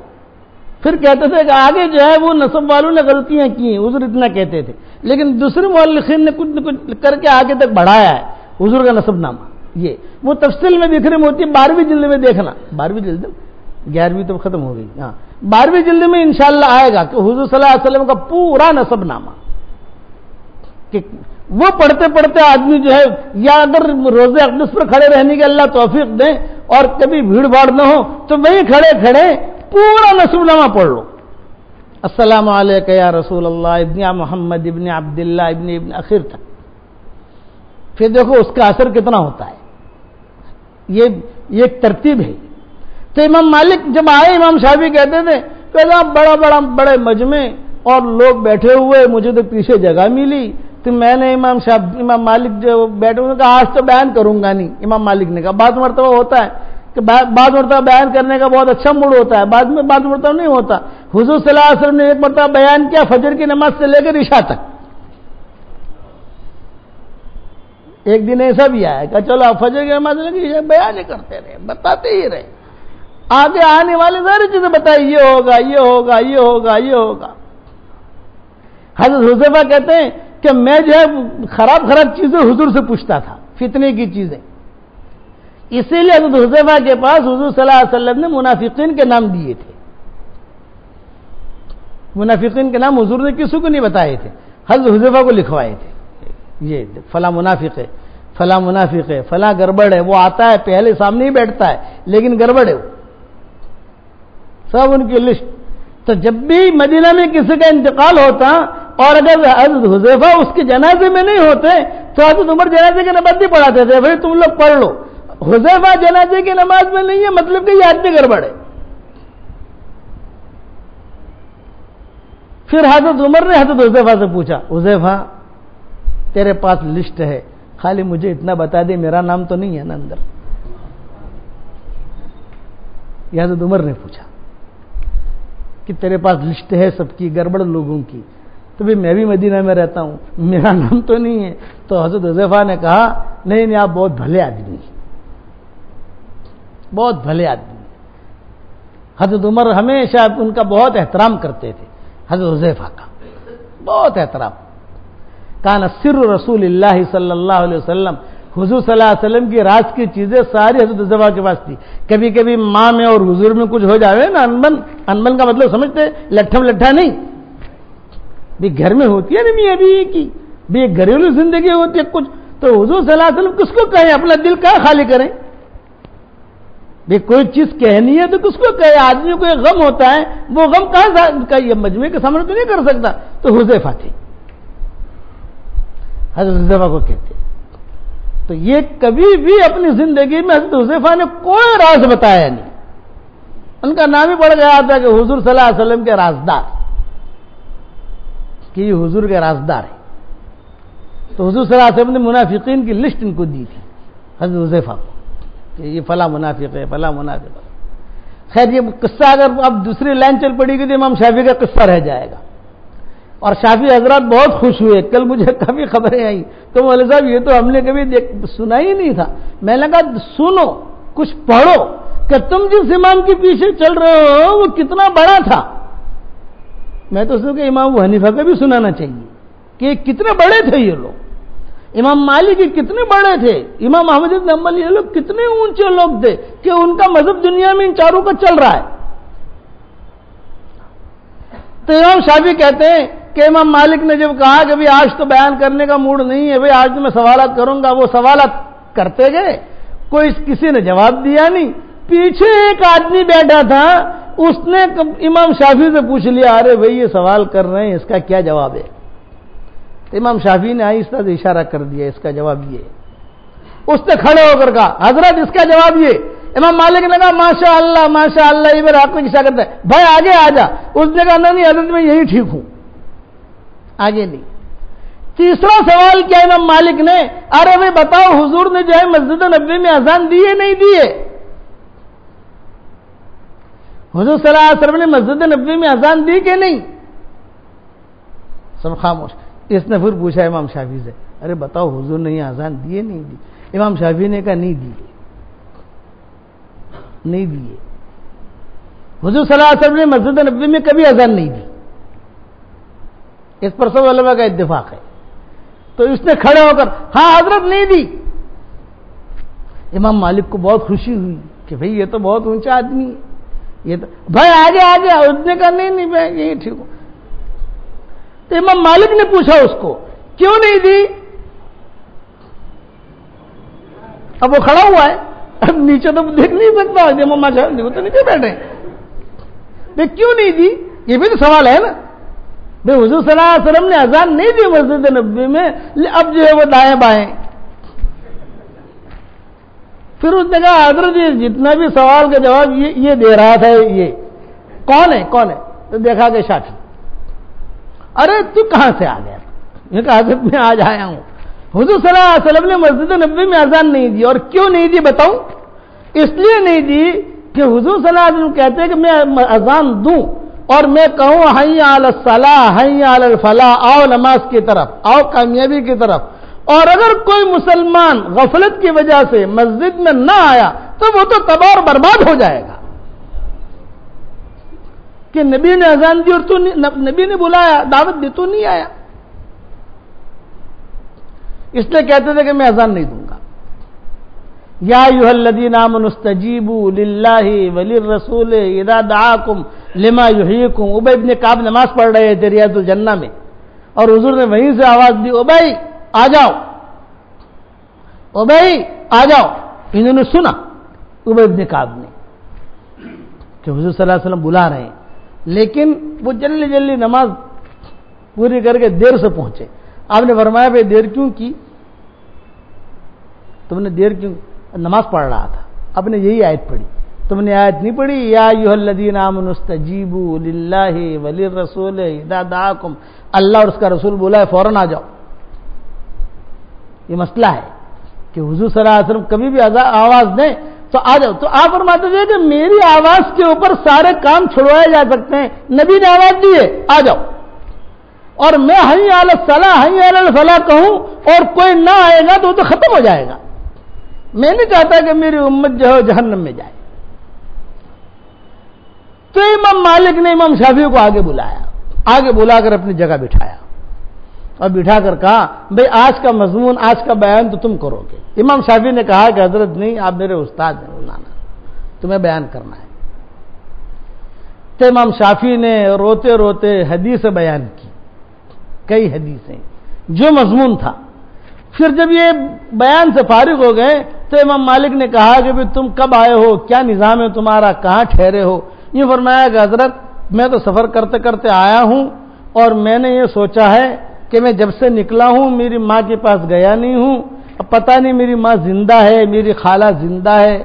پھر کہتے تھے کہ آگے جو ہے وہ نسب والوں نے غلطیاں کی ہیں، حضور اتنا کہتے تھے. لیکن دوسرے مؤلخین نے کچھ نہ کچھ کر کے آگے تک بڑھایا ہے حضور کا نسب نامہ. یہ وہ تفصیل میں بکھرے موتی 12ویں جلد میں دیکھنا، 12ویں جلد 11ویں تو ختم ہو گئی، ہاں 12ویں جلد میں انشاءاللہ آئے گا کہ حضور صلی اللہ علیہ وسلم کا پورا نسب نامہ. کہ وہ پڑھتے آدمی جو ہے یا اگر روزے اقدس پر کھڑے رہنے کی اللہ توفیق دیں اور کبھی بھیڑ بھاڑ نہ ہو تو وہیں کھڑے پورا نسب نامہ پڑھ لو. السلام علیک یا رسول اللہ ابن محمد ابن عبداللہ ابن اخیر تک. پھر دیکھو اس کا اثر کتنا ہوتا ہے. یہ ایک ترتیب ہے. تو امام مالک جب آئے امام شافعی کہتے تھے کہ بڑے مجمع اور لوگ بیٹھے ہوئے، مجھے تو پیچھے جگہ ملی تو میں نے امام مالک جو بیٹھے ہوئے کہا آج تو بیان کروں گا نہیں. امام مالک نے کہا بعض مرتبہ ہوتا ہے کہ بعض مرتبہ بیان کرنے کا بہت اچھا موڈ ہوتا ہے، بعض مرتبہ نہیں ہوتا. حضور صلی اللہ علیہ وسلم نے ایک مرتبہ بیان کیا فجر کی نماز سے لے کر عشاء تک. ایک دن ایسا بھی آیا کہ چلو آپ فجر کی نماز لے کے بیان ہی کرتے رہے، بتاتے ہی رہے، آگے آنے والے ساری چیزیں بتائی، یہ ہوگا یہ ہوگا یہ ہوگا یہ ہوگا. حضرت حذیفہ کہتے ہیں کہ میں جو ہے خراب چیزیں حضور سے پوچھتا تھا، فتنے کی چیزیں. اسی لیے حضرت حذیفہ کے پاس حضور صلی اللہ علیہ وسلم نے منافقین کے نام دیے تھے. منافقین کے نام حضور نے کسی کو نہیں بتائے تھے، حضرت حذیفہ کو لکھوائے تھے. یہ فلاں منافق ہے. فلاں منافق ہے، فلاں گڑبڑ ہے، وہ آتا ہے پہلے سامنے ہی بیٹھتا ہے لیکن گڑبڑ ہے، سب ان کی لسٹ. تو جب بھی مدینہ میں کسی کا انتقال ہوتا اور اگر حضرت حذیفہ اس کے جنازے میں نہیں ہوتے تو حضرت عمر جنازے کی نماز نہیں پڑھاتے تھے، بھائی تم لوگ پڑھ لو. حذیفہ جنازے کی نماز میں نہیں ہے مطلب کہ یہ آدمی گڑبڑ ہے. پھر حضرت عمر نے حضرت حذیفہ سے پوچھا، حذیفہ تیرے پاس لسٹ ہے، خالی مجھے اتنا بتا دے میرا نام تو نہیں ہے نا اندر. یہ حضرت عمر نے پوچھا کہ تیرے پاس لسٹ ہے سب کی گڑبڑ لوگوں کی، تو بھی میں بھی مدینہ میں رہتا ہوں، میرا نام تو نہیں ہے. تو حضرت حذیفہ نے کہا نہیں آپ بہت بھلے آدمی، بہت بھلے آدمی. حضرت عمر ہمیشہ ان کا بہت احترام کرتے تھے، حضرت حذیفہ کا بہت احترام. کان سر رسول اللہ صلی اللہ علیہ وسلم، حضور صلی اللہ علیہ وسلم کی راز کی چیزیں ساری حضرت حذیفہ کے پاس تھی. کبھی کبھی ماں میں اور حضور میں کچھ ہو جاوے نا، انبن کا مطلب سمجھتے، لٹھم لٹھا نہیں، بھی گھر میں ہوتی ہے نا میاں بیوی کی، بھی ایک گھریلو زندگی ہوتی ہے کچھ، تو حضور صلی اللہ علیہ وسلم کس کو کہیں اپنا دل کہاں خالی کریں. بھی کوئی چیز کہنی ہے تو کس کو کہے، آدمی کو ایک غم ہوتا ہے، وہ غم کہاں یہ مجمع کے سامنے تو نہیں کر سکتا. تو حذیفہ تھے، حضرت حذیفہ کو کہتے. تو یہ کبھی بھی اپنی زندگی میں حضرت حذیفہ نے کوئی راز بتایا نہیں، ان کا نام ہی پڑ گیا تھا کہ حضور صلی اللہ علیہ وسلم کے رازدار، کہ یہ حضور کے رازدار ہے. تو حضور صلی اللہ علیہ وسلم نے منافقین کی لسٹ ان کو دی تھی حضرت حذیفہ کو کہ یہ فلاں منافق ہے، فلاں منافق ہے. خیر یہ قصہ اگر اب دوسری لائن چل پڑے گی تو امام شافعی کا قصہ رہ جائے گا. اور شافعی حضرات بہت خوش ہوئے، کل مجھے کبھی خبریں آئیں تو مولوی صاحب یہ تو ہم نے کبھی سنا ہی نہیں تھا. میں نے کہا سنو کچھ پڑھو کہ تم جس امام کے پیچھے چل رہے ہو وہ کتنا بڑا تھا. میں تو سوچا کہ امام ابو حنیفہ کا بھی سنانا چاہیے کہ کتنے بڑے تھے یہ لوگ. امام مالک کتنے بڑے تھے، امام احمد بن حنبل یہ لوگ کتنے اونچے لوگ تھے کہ ان کا مذہب دنیا میں ان چاروں کا چل رہا ہے. تو امام شافعی کہتے ہیں کہ امام مالک نے جب کہا کہ بھئی آج تو بیان کرنے کا موڈ نہیں ہے، بھئی آج تو میں سوالات کروں گا، وہ سوالات کرتے گئے، کوئی کسی نے جواب دیا نہیں. پیچھے ایک آدمی بیٹھا تھا، اس نے امام شافعی سے پوچھ لیا ارے بھئی یہ سوال کر رہے ہیں اس کا کیا جواب ہے. امام شافعی نے آہستہ سے اشارہ کر دیا اس کا جواب یہ. اس نے کھڑے ہو کر کہا حضرت اس کا جواب یہ. امام مالک نے کہا ماشاء اللہ یہ میرا آپ کو اشارہ کرتا ہے، بھائی آگے آ جا. اس نے کہا نہیں حضرت میں یہی ٹھیک ہوں، آگے نہیں. تیسرا سوال کیا امام مالک نے، ارے بھائی بتاؤ حضور نے جو ہے مسجد نبوی میں اذان دی ہے نہیں دی ہے؟ حضور صلی اللہ علیہ وسلم نے مسجد نبوی میں اذان دی کہ نہیں؟ سب خاموش. اس نے پھر پوچھا امام شافعی سے ارے بتاؤ حضور نے یہ اذان دی ہے نہیں دی؟ امام شافعی نے کہا نہیں دی، نہیں دیے. حضور صلی اللہ علیہ وسلم نے مسجد نبوی میں کبھی اذان نہیں دی، اس پر سب علماء کا اتفاق ہے. تو اس نے کھڑے ہو کر ہاں حضرت نہیں دی. امام مالک کو بہت خوشی ہوئی کہ بھئی یہ تو بہت اونچا آدمی ہے، یہ تو بھائی آگے آگے. اس نے کہا نہیں میں یہی ٹھیک ہوں. تو امام مالک نے پوچھا اس کو کیوں نہیں دی؟ اب وہ کھڑا ہوا ہے، اب نیچے تو دیکھ نہیں سکتا، امام مالک وہ تو نیچے بیٹھے. کیوں نہیں دی؟ یہ بھی تو سوال ہے نا. بھائی حضور صلی اللہ علیہ وسلم نے اذان نہیں دی مسجد نبوی میں، اب جو ہے وہ دائیں بائیں. پھر اس نے کہا حضرت جتنا بھی سوال کا جواب یہ دے رہا تھا، یہ کون ہے؟ تو دیکھا کہ شافعی. ارے تو کہاں سے آ گیا؟ یہ کہا حضرت میں آج آیا ہوں، حضور صلی اللہ علیہ وسلم نے مسجد نبوی میں اذان نہیں دی. اور کیوں نہیں دی بتاؤں؟ اس لیے نہیں دی کہ حضور صلی اللہ علیہ وسلم کہتے ہیں کہ میں اذان دوں اور میں کہوں حی علی الصلاح حی علی الفلاح، آؤ نماز کی طرف، آؤ کامیابی کی طرف. اور اگر کوئی مسلمان غفلت کی وجہ سے مسجد میں نہ آیا تو وہ تو تباہ اور برباد ہو جائے گا. کہ نبی نے اذان دی اور تو نبی نے بلایا دعوت دی تو نہیں آیا. اس لیے کہتے تھے کہ میں اذان نہیں دوں گا. یا ایھا الذین آمنوا استجیبوا للہ وللرسول اذا دعاکم لما یحییکم. ابی ابن کعب نماز پڑھ رہے تھے ریاض الجنہ میں، اور حضور نے وہیں سے آواز دی ابی آ جاؤ. او بھائی آ جاؤ. انہوں نے سنا ابی بن کعب نے کہ حضور صلی اللہ علیہ وسلم بلا رہے ہیں، لیکن وہ جلدی جلدی نماز پوری کر کے دیر سے پہنچے. آپ نے فرمایا بھائی دیر کیوں کی؟ تم نے دیر کیوں؟ نماز پڑھ رہا تھا. اب نے یہی آیت پڑھی. تم نے آیت نہیں پڑھی یا ایھا الذین آمنوا استجیبوا للہ وللرسول اذا دعاکم، اللہ اور اس کا رسول بولا ہے فوراً آ جاؤ. یہ مسئلہ ہے کہ حضور صلی اللہ علیہ وسلم کبھی بھی آواز دیں تو آ جاؤ. تو آپ فرماتے تھے کہ میری آواز کے اوپر سارے کام چھڑوائے جا سکتے ہیں. نبی نے آواز دی ہے آ جاؤ، اور میں حی علی الصلاۃ حی علی الفلاح کہوں اور کوئی نہ آئے گا تو وہ تو ختم ہو جائے گا. میں نہیں چاہتا کہ میری امت جو ہے جہنم میں جائے. تو امام مالک نے امام شافعی کو آگے بلایا، آگے بلا کر اپنی جگہ بٹھایا اور بٹھا کر کہا بھئی آج کا مضمون، آج کا بیان تو تم کرو گے. امام شافعی نے کہا کہ حضرت نہیں، آپ میرے استاد ہیں مولانا، تمہیں بیان کرنا ہے. تو امام شافعی نے روتے روتے حدیث بیان کی، کئی حدیثیں جو مضمون تھا. پھر جب یہ بیان سے فارغ ہو گئے تو امام مالک نے کہا کہ بھئی تم کب آئے ہو، کیا نظام ہے تمہارا، کہاں ٹھہرے ہو؟ یہ فرمایا کہ حضرت میں تو سفر کرتے کرتے آیا ہوں اور میں نے یہ سوچا ہے کہ میں جب سے نکلا ہوں میری ماں کے پاس گیا نہیں ہوں. اب پتہ نہیں میری ماں زندہ ہے، میری خالہ زندہ ہے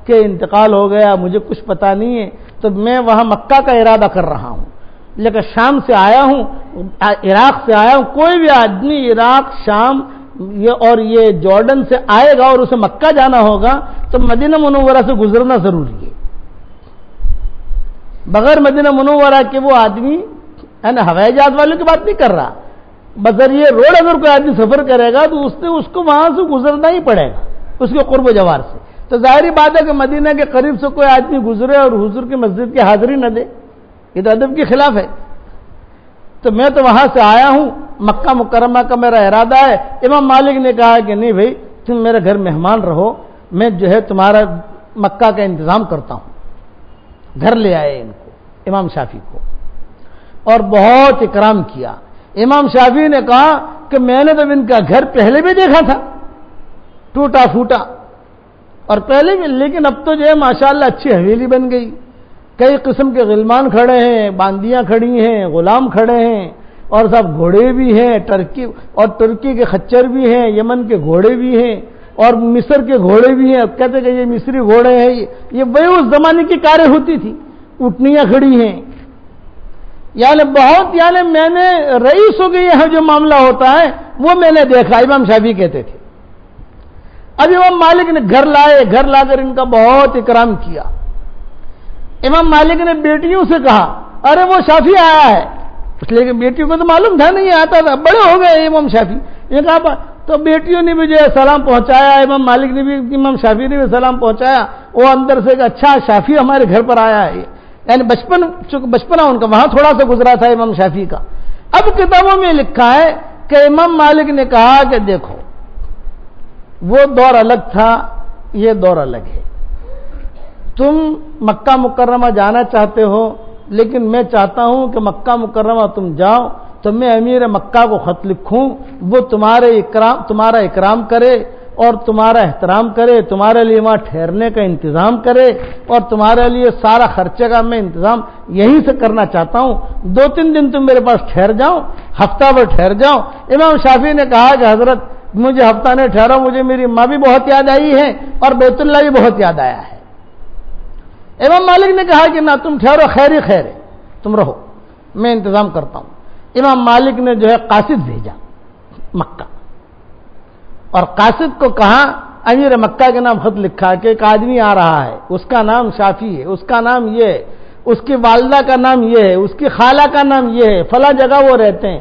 کہ انتقال ہو گیا، مجھے کچھ پتہ نہیں ہے. تو میں وہاں مکہ کا ارادہ کر رہا ہوں، لیکن شام سے آیا ہوں، عراق سے آیا ہوں. کوئی بھی آدمی عراق، شام اور یہ جارڈن سے آئے گا اور اسے مکہ جانا ہوگا تو مدینہ منورہ سے گزرنا ضروری ہے. بغیر مدینہ منورہ کے وہ آدمی ہے نا، ہوائی جہاز والوں کی بات نہیں کر رہا، بذریعہ روڈ اگر کوئی آدمی سفر کرے گا تو اس کو وہاں سے گزرنا ہی پڑے گا، اس کے قرب و جوار سے. تو ظاہری بات ہے کہ مدینہ کے قریب سے کوئی آدمی گزرے اور حضور کی مسجد کی حاضری نہ دے، یہ تو ادب کے خلاف ہے. تو میں تو وہاں سے آیا ہوں، مکہ مکرمہ کا میرا ارادہ ہے. امام مالک نے کہا کہ نہیں بھائی تم میرے گھر مہمان رہو، میں جو ہے تمہارا مکہ کا انتظام کرتا ہوں. گھر لے آئے ان کو، امام شافعی کو، اور بہت اکرام کیا. امام شافعی نے کہا کہ میں نے تو ان کا گھر پہلے بھی دیکھا تھا ٹوٹا پھوٹا اور پہلے بھی، لیکن اب تو جو ہے ماشاءاللہ اچھی حویلی بن گئی. کئی قسم کے غلمان کھڑے ہیں، باندیاں کھڑی ہیں، غلام کھڑے ہیں، اور سب گھوڑے بھی ہیں، ترکی کے خچر بھی ہیں، یمن کے گھوڑے بھی ہیں، اور مصر کے گھوڑے بھی ہیں. کہتے کہ یہ مصری گھوڑے ہیں، یہ وہی اس زمانے کی کاریں ہوتی تھی. اٹھنیاں کھڑی ہیں، یعنی بہت، یعنی میں نے رئیسوں کے یہاں جو معاملہ ہوتا ہے وہ میں نے دیکھا. امام شافعی کہتے تھے. اب امام مالک نے گھر لائے، گھر لا کر ان کا بہت اکرام کیا. امام مالک نے بیٹیوں سے کہا ارے وہ شافعی آیا ہے، اس لیے کہ بیٹیوں کو تو معلوم تھا نہیں آتا تھا، بڑے ہو گئے امام شافعی. یہ کہا تو بیٹیوں نے بھی جو ہے سلام پہنچایا، امام مالک نے بھی، امام شافعی نے بھی سلام پہنچایا. وہ اندر سے کہ اچھا شافعی ہمارے گھر پر آیا ہے، یعنی بچپنا ان کا وہاں تھوڑا سا گزرا تھا امام شافعی کا. اب کتابوں میں لکھا ہے کہ امام مالک نے کہا کہ دیکھو وہ دور الگ تھا، یہ دور الگ ہے. تم مکہ مکرمہ جانا چاہتے ہو، لیکن میں چاہتا ہوں کہ مکہ مکرمہ تم جاؤ تو میں امیر مکہ کو خط لکھوں، وہ تمہارا اکرام کرے اور تمہارا احترام کرے، تمہارے لیے وہاں ٹھہرنے کا انتظام کرے، اور تمہارے لیے سارا خرچے کا میں انتظام یہیں سے کرنا چاہتا ہوں. 2-3 دن تم میرے پاس ٹھہر جاؤ، ہفتہ بھر ٹھہر جاؤ. امام شافعی نے کہا کہ حضرت مجھے ہفتہ نہیں ٹھہرا، مجھے میری ماں بھی بہت یاد آئی ہے اور بیت اللہ بھی بہت یاد آیا ہے. امام مالک نے کہا کہ نہ تم ٹھہرو، خیر ہی خیر ہے، تم رہو، میں انتظام کرتا ہوں. امام مالک نے جو ہے قاصد بھیجا مکہ، اور قاصد کو کہا امیر مکہ کے نام خط لکھا کہ ایک آدمی آ رہا ہے، اس کا نام شافعی ہے، اس کا نام یہ ہے، اس کی والدہ کا نام یہ ہے، اس کی خالہ کا نام یہ ہے، فلاں جگہ وہ رہتے ہیں.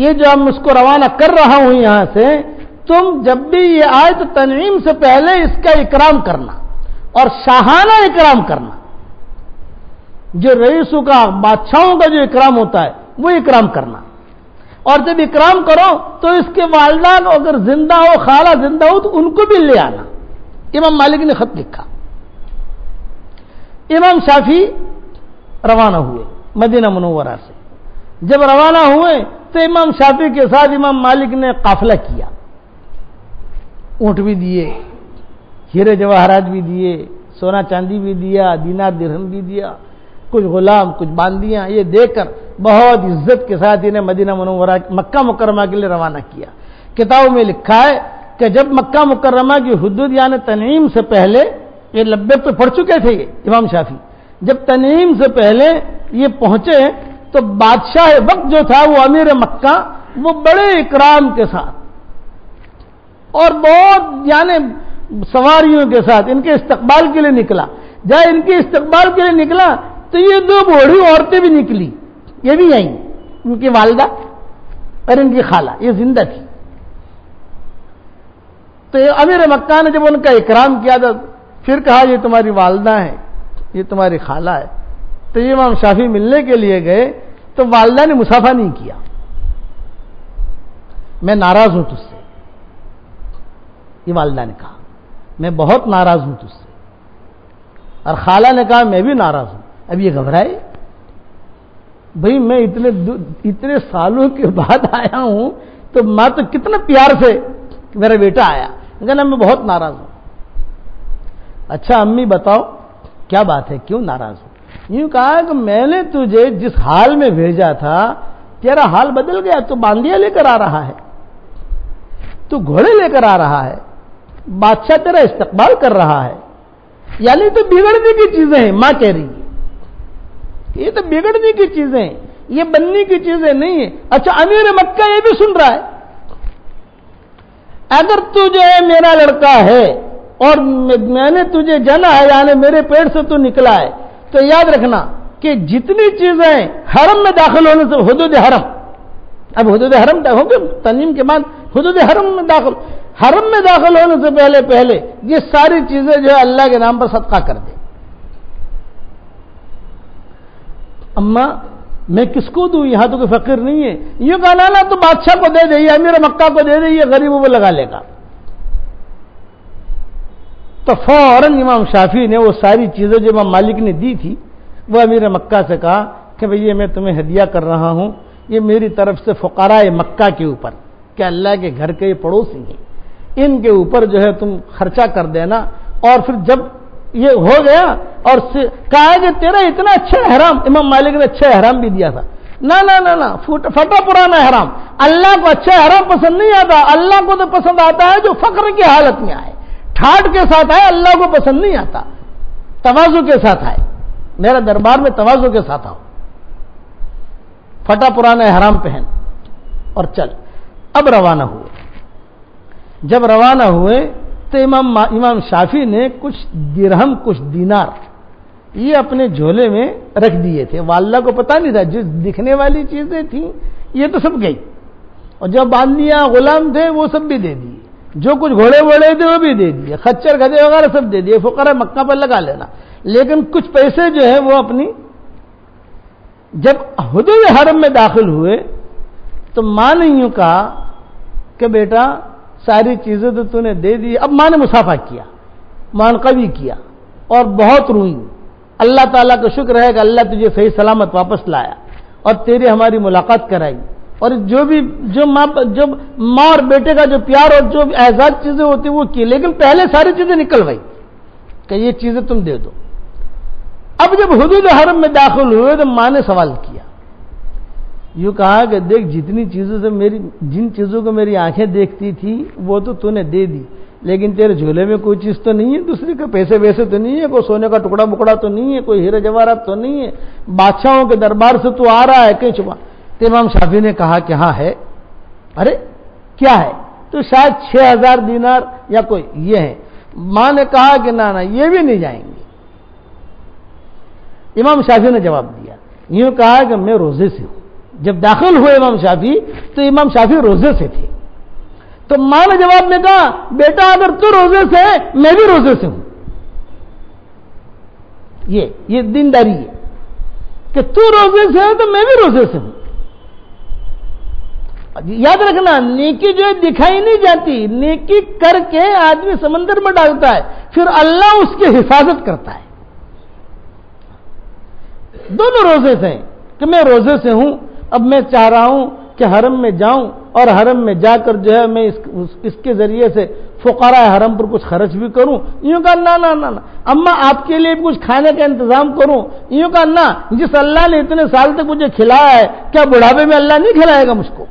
یہ جو ہم اس کو روانہ کر رہا ہوں یہاں سے، تم جب بھی یہ آئے تو تنعیم سے پہلے اس کا اکرام کرنا اور شاہانہ اکرام کرنا. جو رئیسوں کا، بادشاہوں کا جو اکرام ہوتا ہے وہ اکرام کرنا. اور جب اکرام کرو تو اس کے والدہ اگر زندہ ہو، خالہ زندہ ہو تو ان کو بھی لے آنا. امام مالک نے خط لکھا. امام شافعی روانہ ہوئے مدینہ منورہ سے. جب روانہ ہوئے تو امام شافعی کے ساتھ امام مالک نے قافلہ کیا. اونٹ بھی دیے، ہیرے جواہرات بھی دیے، سونا چاندی بھی دیا، دینار درہم بھی دیا، کچھ غلام، کچھ باندیاں، یہ دے کر بہت عزت کے ساتھ انہیں مدینہ منورہ مکہ مکرمہ کے لیے روانہ کیا۔ کتابوں میں لکھا ہے کہ جب مکہ مکرمہ کی حدود یعنی تنعیم سے پہلے، یہ لبیک تو پڑھ چکے تھے یہ امام شافعی، جب تنعیم سے پہلے یہ پہنچے تو بادشاہ وقت جو تھا وہ امیر مکہ، وہ بڑے اکرام کے ساتھ اور بہت یعنی سواریوں کے ساتھ ان کے استقبال کے لیے نکلا۔ جب ان کے استقبال کے لیے نکلا تو یہ دو بوڑھی عورتیں بھی نکلی، یہ بھی آئیں، ان کی والدہ اور ان کی خالہ، یہ زندہ تھی۔ تو امیر مکہ نے جب ان کا اکرام کیا تھا، پھر کہا یہ تمہاری والدہ ہے، یہ تمہاری خالہ ہے۔ تو یہ امام شافعی ملنے کے لیے گئے تو والدہ نے مصافحہ نہیں کیا، میں ناراض ہوں تجھ سے، یہ والدہ نے کہا میں بہت ناراض ہوں تجھ سے، اور خالہ نے کہا میں بھی ناراض ہوں۔ اب یہ گھبرائے، بھئی میں اتنے سالوں کے بعد آیا ہوں تو ماں تو کتنا پیار سے میرا بیٹا آیا، کہنا میں بہت ناراض ہوں۔ اچھا امی بتاؤ کیا بات ہے، کیوں ناراض ہوں؟ یوں کہا کہ میں نے تجھے جس حال میں بھیجا تھا تیرا حال بدل گیا، تو باندیاں لے کر آ رہا ہے، تو گھوڑے لے کر آ رہا ہے، بادشاہ تیرا استقبال کر رہا ہے، یعنی تو بگڑنے کی چیزیں ہیں، ماں کہہ رہی ہے یہ تو بگڑنے کی چیزیں ہیں، یہ بننے کی چیزیں نہیں ہیں۔ اچھا امیر مکہ یہ بھی سن رہا ہے، اگر تو جو ہے میرا لڑکا ہے اور میں نے تجھے جنا ہے، یعنی میرے پیٹ سے تو نکلا ہے، تو یاد رکھنا کہ جتنی چیزیں حرم میں داخل ہونے سے، حدود حرم، اب حدود حرم ہو گئے تنعیم کے بعد حدود حرم میں داخل ہونے سے پہلے یہ ساری چیزیں جو ہے اللہ کے نام پر صدقہ کر دے۔ اماں میں کس کو دوں، یہاں تو کوئی فقیر نہیں ہے، یہ کہا نا تو بادشاہ کو دے دے، امیر مکہ کو دے دے، یہ غریبوں کو لگا لے گا۔ تو فوراً امام شافعی نے وہ ساری چیزیں جو امام مالک نے دی تھی وہ امیر مکہ سے کہا کہ بھئی یہ میں تمہیں ہدیہ کر رہا ہوں، یہ میری طرف سے فقراء مکہ کے اوپر، کہ اللہ کے گھر کے یہ پڑوسی ہیں، ان کے اوپر جو ہے تم خرچہ کر دینا۔ اور پھر جب یہ ہو گیا اور کہا کہ تیرا اتنا اچھا احرام، امام مالک نے اچھا احرام بھی دیا تھا، نہ پھٹا پرانا احرام، اللہ کو اچھا احرام پسند نہیں آتا، اللہ کو تو پسند آتا ہے جو فقر کی حالت میں آئے، ٹھاٹ کے ساتھ آئے، اللہ کو پسند نہیں آتا، تواضع کے ساتھ آئے، میرا دربار میں تواضع کے ساتھ آؤ، پھٹا پرانا احرام پہن اور چل۔ اب روانہ ہوئے، جب روانہ ہوئے تو امام شافعی نے کچھ درہم کچھ دینار یہ اپنے جھولے میں رکھ دیے تھے، والدہ کو پتہ نہیں تھا، جو دکھنے والی چیزیں تھیں یہ تو سب گئی، اور جو باندیاں غلام تھے وہ سب بھی دے دیے، جو کچھ گھوڑے ووڑے تھے وہ بھی دے دیے، خچر گدھے وغیرہ سب دے دیے، فقراء مکہ پر لگا لینا، لیکن کچھ پیسے جو ہے وہ اپنی۔ جب حدود حرم میں داخل ہوئے تو ماں نے یوں کہا کہ بیٹا ساری چیزیں تو نے دے دی۔ اب ماں نے مصافحہ کیا، معنقبی کیا اور بہت روئی، اللہ تعالیٰ کا شکر ہے کہ اللہ تجھے صحیح سلامت واپس لایا اور تیری ہماری ملاقات کرائی، اور جو ماں اور بیٹے کا جو پیار اور جو اعزاز چیزیں ہوتی وہ کی، لیکن پہلے ساری چیزیں نکل گئی کہ یہ چیزیں تم دے دو۔ اب جب حدود حرم میں داخل ہوئے تو ماں نے سوال کیا، یوں کہا کہ دیکھ جتنی چیزوں سے جن چیزوں کو میری آنکھیں دیکھتی تھی وہ تو نے دے دی، لیکن تیرے جھولے میں کوئی چیز تو نہیں ہے دوسری کے، پیسے ویسے تو نہیں ہے، کوئی سونے کا ٹکڑا مکڑا تو نہیں ہے، کوئی ہیرے جواہرات تو نہیں ہے، بادشاہوں کے دربار سے تو آ رہا ہے کہیں چھپا؟ تو امام شافعی نے کہا کہ ہاں ہے۔ ارے کیا ہے؟ تو شاید 6000 دینار یا کوئی یہ ہے۔ ماں نے کہا کہ نہ یہ بھی نہیں جائیں گے۔ امام شافعی نے جواب دیا، یوں کہا کہ میں روزے سے ہوں۔ جب داخل ہوئے امام شافعی تو امام شافعی روزے سے تھے، تو ماں نے جواب میں کہا بیٹا اگر تو روزے سے ہے میں بھی روزے سے ہوں، یہ دینداری ہے کہ تو روزے سے ہے تو میں بھی روزے سے ہوں۔ یاد رکھنا نیکی جو ہے دکھائی نہیں جاتی، نیکی کر کے آدمی سمندر میں ڈالتا ہے، پھر اللہ اس کی حفاظت کرتا ہے۔ دونوں روزے سے ہیں کہ میں روزے سے ہوں، اب میں چاہ رہا ہوں کہ حرم میں جاؤں اور حرم میں جا کر جو ہے میں اس کے ذریعے سے فقراء حرم پر کچھ خرچ بھی کروں. یوں کہا نا نا نا, اماں آپ کے لیے بھی کچھ کھانے کا انتظام کروں. یوں کہا نا, جس اللہ نے اتنے سال تک مجھے کھلایا ہے کیا بڑھاپے میں اللہ نہیں کھلائے گا مجھ کو؟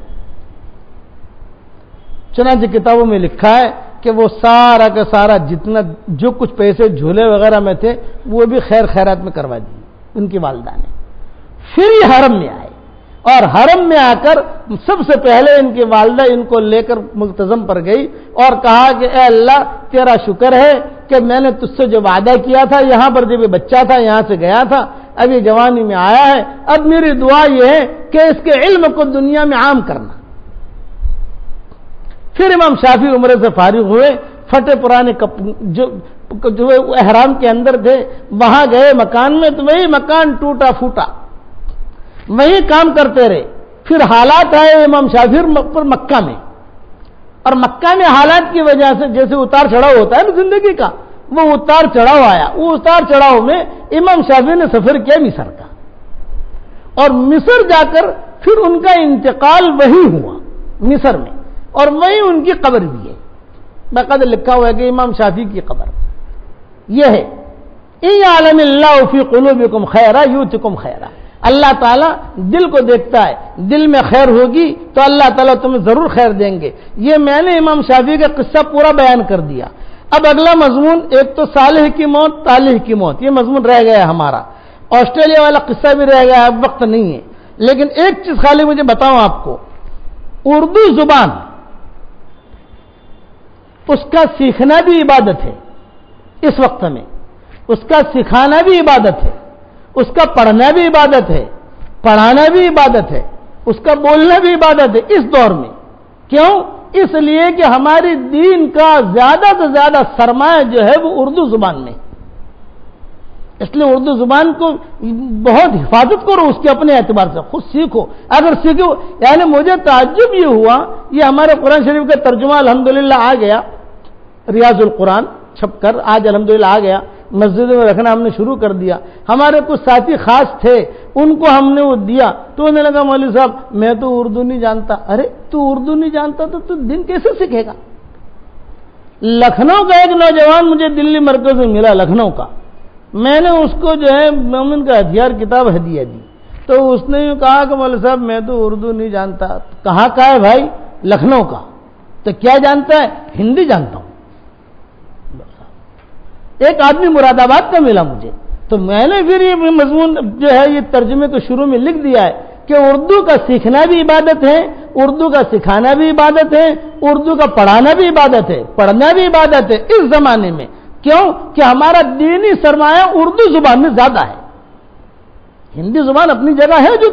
چنانچہ کتابوں میں لکھا ہے کہ وہ سارا کا سارا جتنا جو کچھ پیسے جھولے وغیرہ میں تھے وہ بھی خیر خیرات میں کروا دیے ان کی والدہ نے. پھر یہ حرم میں آئے اور حرم میں آ کر سب سے پہلے ان کی والدہ ان کو لے کر ملتزم پر گئی اور کہا کہ اے اللہ تیرا شکر ہے کہ میں نے تجھ سے جو وعدہ کیا تھا, یہاں پر جب یہ بچہ تھا یہاں سے گیا تھا, اب یہ جوانی میں آیا ہے, اب میری دعا یہ ہے کہ اس کے علم کو دنیا میں عام کرنا. پھر امام شافعی عمرے سے فارغ ہوئے, پھٹے پرانے جو احرام کے اندر تھے وہاں گئے مکان میں, تو وہی مکان ٹوٹا پھوٹا, وہی کام کرتے رہے. پھر حالات آئے امام شافعی پر مکہ میں, اور مکہ میں حالات کی وجہ سے جیسے اتار چڑھاؤ ہوتا ہے نا زندگی کا, وہ اتار چڑھاؤ آیا. وہ اتار چڑھاؤ میں امام شافعی نے سفر کیا مصر کا, اور مصر جا کر پھر ان کا انتقال وہی ہوا مصر میں, اور وہیں ان کی قبر بھی ہے. باقاعدہ لکھا ہوا ہے کہ امام شافعی کی قبر یہ ہے. ان یعلم اللہ فی قلوبکم خیرا یؤتکم خیرا, اللہ تعالیٰ دل کو دیکھتا ہے, دل میں خیر ہوگی تو اللہ تعالیٰ تمہیں ضرور خیر دیں گے. یہ میں نے امام شافعی کا قصہ پورا بیان کر دیا. اب اگلا مضمون, ایک تو صالح کی موت, طالح کی موت, یہ مضمون رہ گیا ہمارا. آسٹریلیا والا قصہ بھی رہ گیا, اب وقت نہیں ہے, لیکن ایک چیز خالی مجھے بتاؤں آپ کو, اردو زبان اس کا سیکھنا بھی عبادت ہے اس وقت میں, اس کا سکھانا بھی عبادت ہے, اس کا پڑھنا بھی عبادت ہے, پڑھانا بھی عبادت ہے, اس کا بولنا بھی عبادت ہے اس دور میں. کیوں؟ اس لیے کہ ہماری دین کا زیادہ سے زیادہ سرمایہ جو ہے وہ اردو زبان میں, اس لیے اردو زبان کو بہت حفاظت کرو, اس کے اپنے اعتبار سے خود سیکھو. اگر سیکھو, یعنی مجھے تعجب یہ ہوا, یہ ہمارے قرآن شریف کا ترجمہ الحمدللہ آ گیا, ریاض القرآن چھپ کر آج الحمدللہ آ گیا, مسجد میں رکھنا ہم نے شروع کر دیا. ہمارے کچھ ساتھی خاص تھے, ان کو ہم نے وہ دیا, تو انہوں نے کہا مولوی صاحب میں تو اردو نہیں جانتا. ارے تو اردو نہیں جانتا تو دین کیسے سیکھے گا؟ لکھنؤ کا ایک نوجوان مجھے دلی مرکز میں ملا, لکھنؤ کا, میں نے اس کو جو ہے مومن کا ہتھیار کتاب ہدیہ دی, تو اس نے یوں کہا کہ مولوی صاحب میں تو اردو نہیں جانتا. کہاں کا ہے بھائی؟ لکھنؤ کا. تو کیا جانتا ہے؟ ہندی جانتا ہوں. ایک آدمی مراد آباد کا ملا مجھے, تو میں نے پھر یہ مضمون جو ہے یہ ترجمے کو شروع میں لکھ دیا ہے کہ اردو کا سیکھنا بھی عبادت ہے, اردو کا سکھانا بھی عبادت ہے, اردو کا پڑھانا بھی عبادت ہے, پڑھنا بھی عبادت ہے اس زمانے میں. کیوں کہ ہمارا دینی سرمایہ اردو زبان میں زیادہ ہے. ہندی زبان اپنی جگہ ہے جو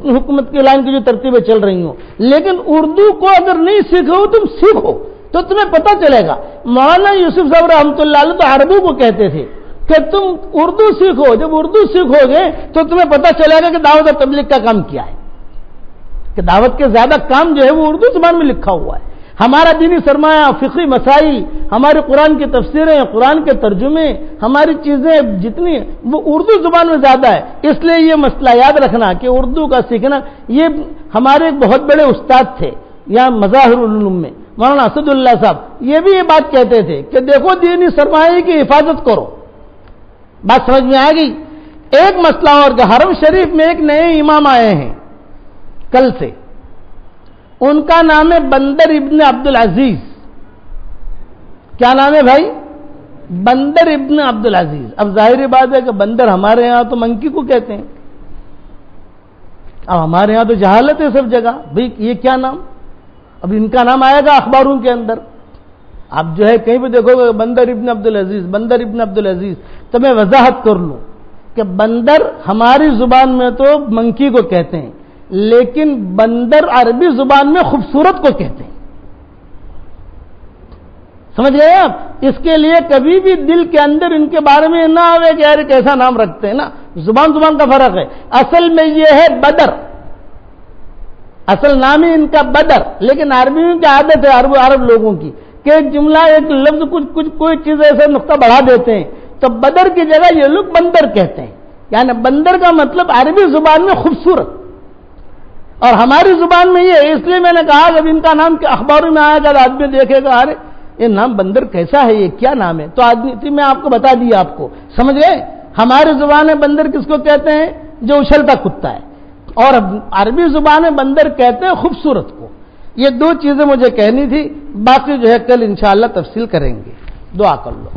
حکومت کی لائن کی جو ترتیبیں چل رہی ہوں, لیکن اردو کو اگر نہیں سیکھو تم سیکھو تو تمہیں پتہ چلے گا. مولانا یوسف صاحب رحمۃ اللہ علیہ تو عربی کو کہتے تھے کہ تم اردو سیکھو, جب اردو سیکھو گے تو تمہیں پتہ چلے گا کہ دعوت اور تبلیغ کا کام کیا ہے, کہ دعوت کے زیادہ کام جو ہے وہ اردو زبان میں لکھا ہوا ہے. ہمارا دینی سرمایہ, فقہی مسائل, ہمارے قرآن کی تفسیریں, قرآن کے ترجمے, ہماری چیزیں جتنی وہ اردو زبان میں زیادہ ہے. اس لیے یہ مسئلہ یاد رکھنا کہ اردو کا سیکھنا, یہ ہمارے ایک بہت بڑے استاد تھے یہاں مظاہر العلوم میں, مولانا اسد اللہ صاحب, یہ بھی یہ بات کہتے تھے کہ دیکھو دینی سرمایہ کی حفاظت کرو. بات سمجھ میں آ گئی؟ ایک مسئلہ اور کہ حرم شریف میں ایک نئے امام آئے ہیں کل سے, ان کا نام ہے بندر ابن عبد العزیز. کیا نام ہے بھائی؟ بندر ابن عبد العزیز. اب ظاہری بات ہے کہ بندر ہمارے ہاں تو منکی کو کہتے ہیں, اب ہمارے ہاں تو جہالت ہے سب جگہ, بھائی یہ کیا نام؟ اب ان کا نام آئے گا اخباروں کے اندر, آپ جو ہے کہیں بھی دیکھو گے بندر ابن عبد العزیز, بندر ابن عبد العزیز. تو میں وضاحت کر لوں کہ بندر ہماری زبان میں تو منکی کو کہتے ہیں, لیکن بندر عربی زبان میں خوبصورت کو کہتے ہیں. سمجھ گئے آپ؟ اس کے لیے کبھی بھی دل کے اندر ان کے بارے میں نہ آئے کہ یار کیسا نام رکھتے ہیں نا, زبان کا فرق ہے. اصل میں یہ ہے بدر, اصل نام ہی ان کا بدر, لیکن عربیوں کی عادت ہے عرب لوگوں کی کہ ایک جملہ, ایک لفظ, کچھ کوئی چیز ایسا نقطہ بڑھا دیتے ہیں, تو بدر کی جگہ یہ لوگ بندر کہتے ہیں. یعنی بندر کا مطلب عربی زبان میں خوبصورت. اور ہماری زبان میں یہ ہے، اس لیے میں نے کہا جب ان کا نام کہ اخباروں میں آیا جب آدمی دیکھے گا ارے یہ نام بندر کیسا ہے، یہ کیا نام ہے، تو آدمی میں آپ کو بتا دیا، آپ کو سمجھ گئے. ہماری زبان میں بندر کس کو کہتے ہیں؟ جو اچھلتا کتا ہے، اور عربی زبان میں بندر کہتے ہیں خوبصورت کو. یہ دو چیزیں مجھے کہنی تھی، باقی جو ہے کل انشاءاللہ تفصیل کریں گے. دعا کر لو.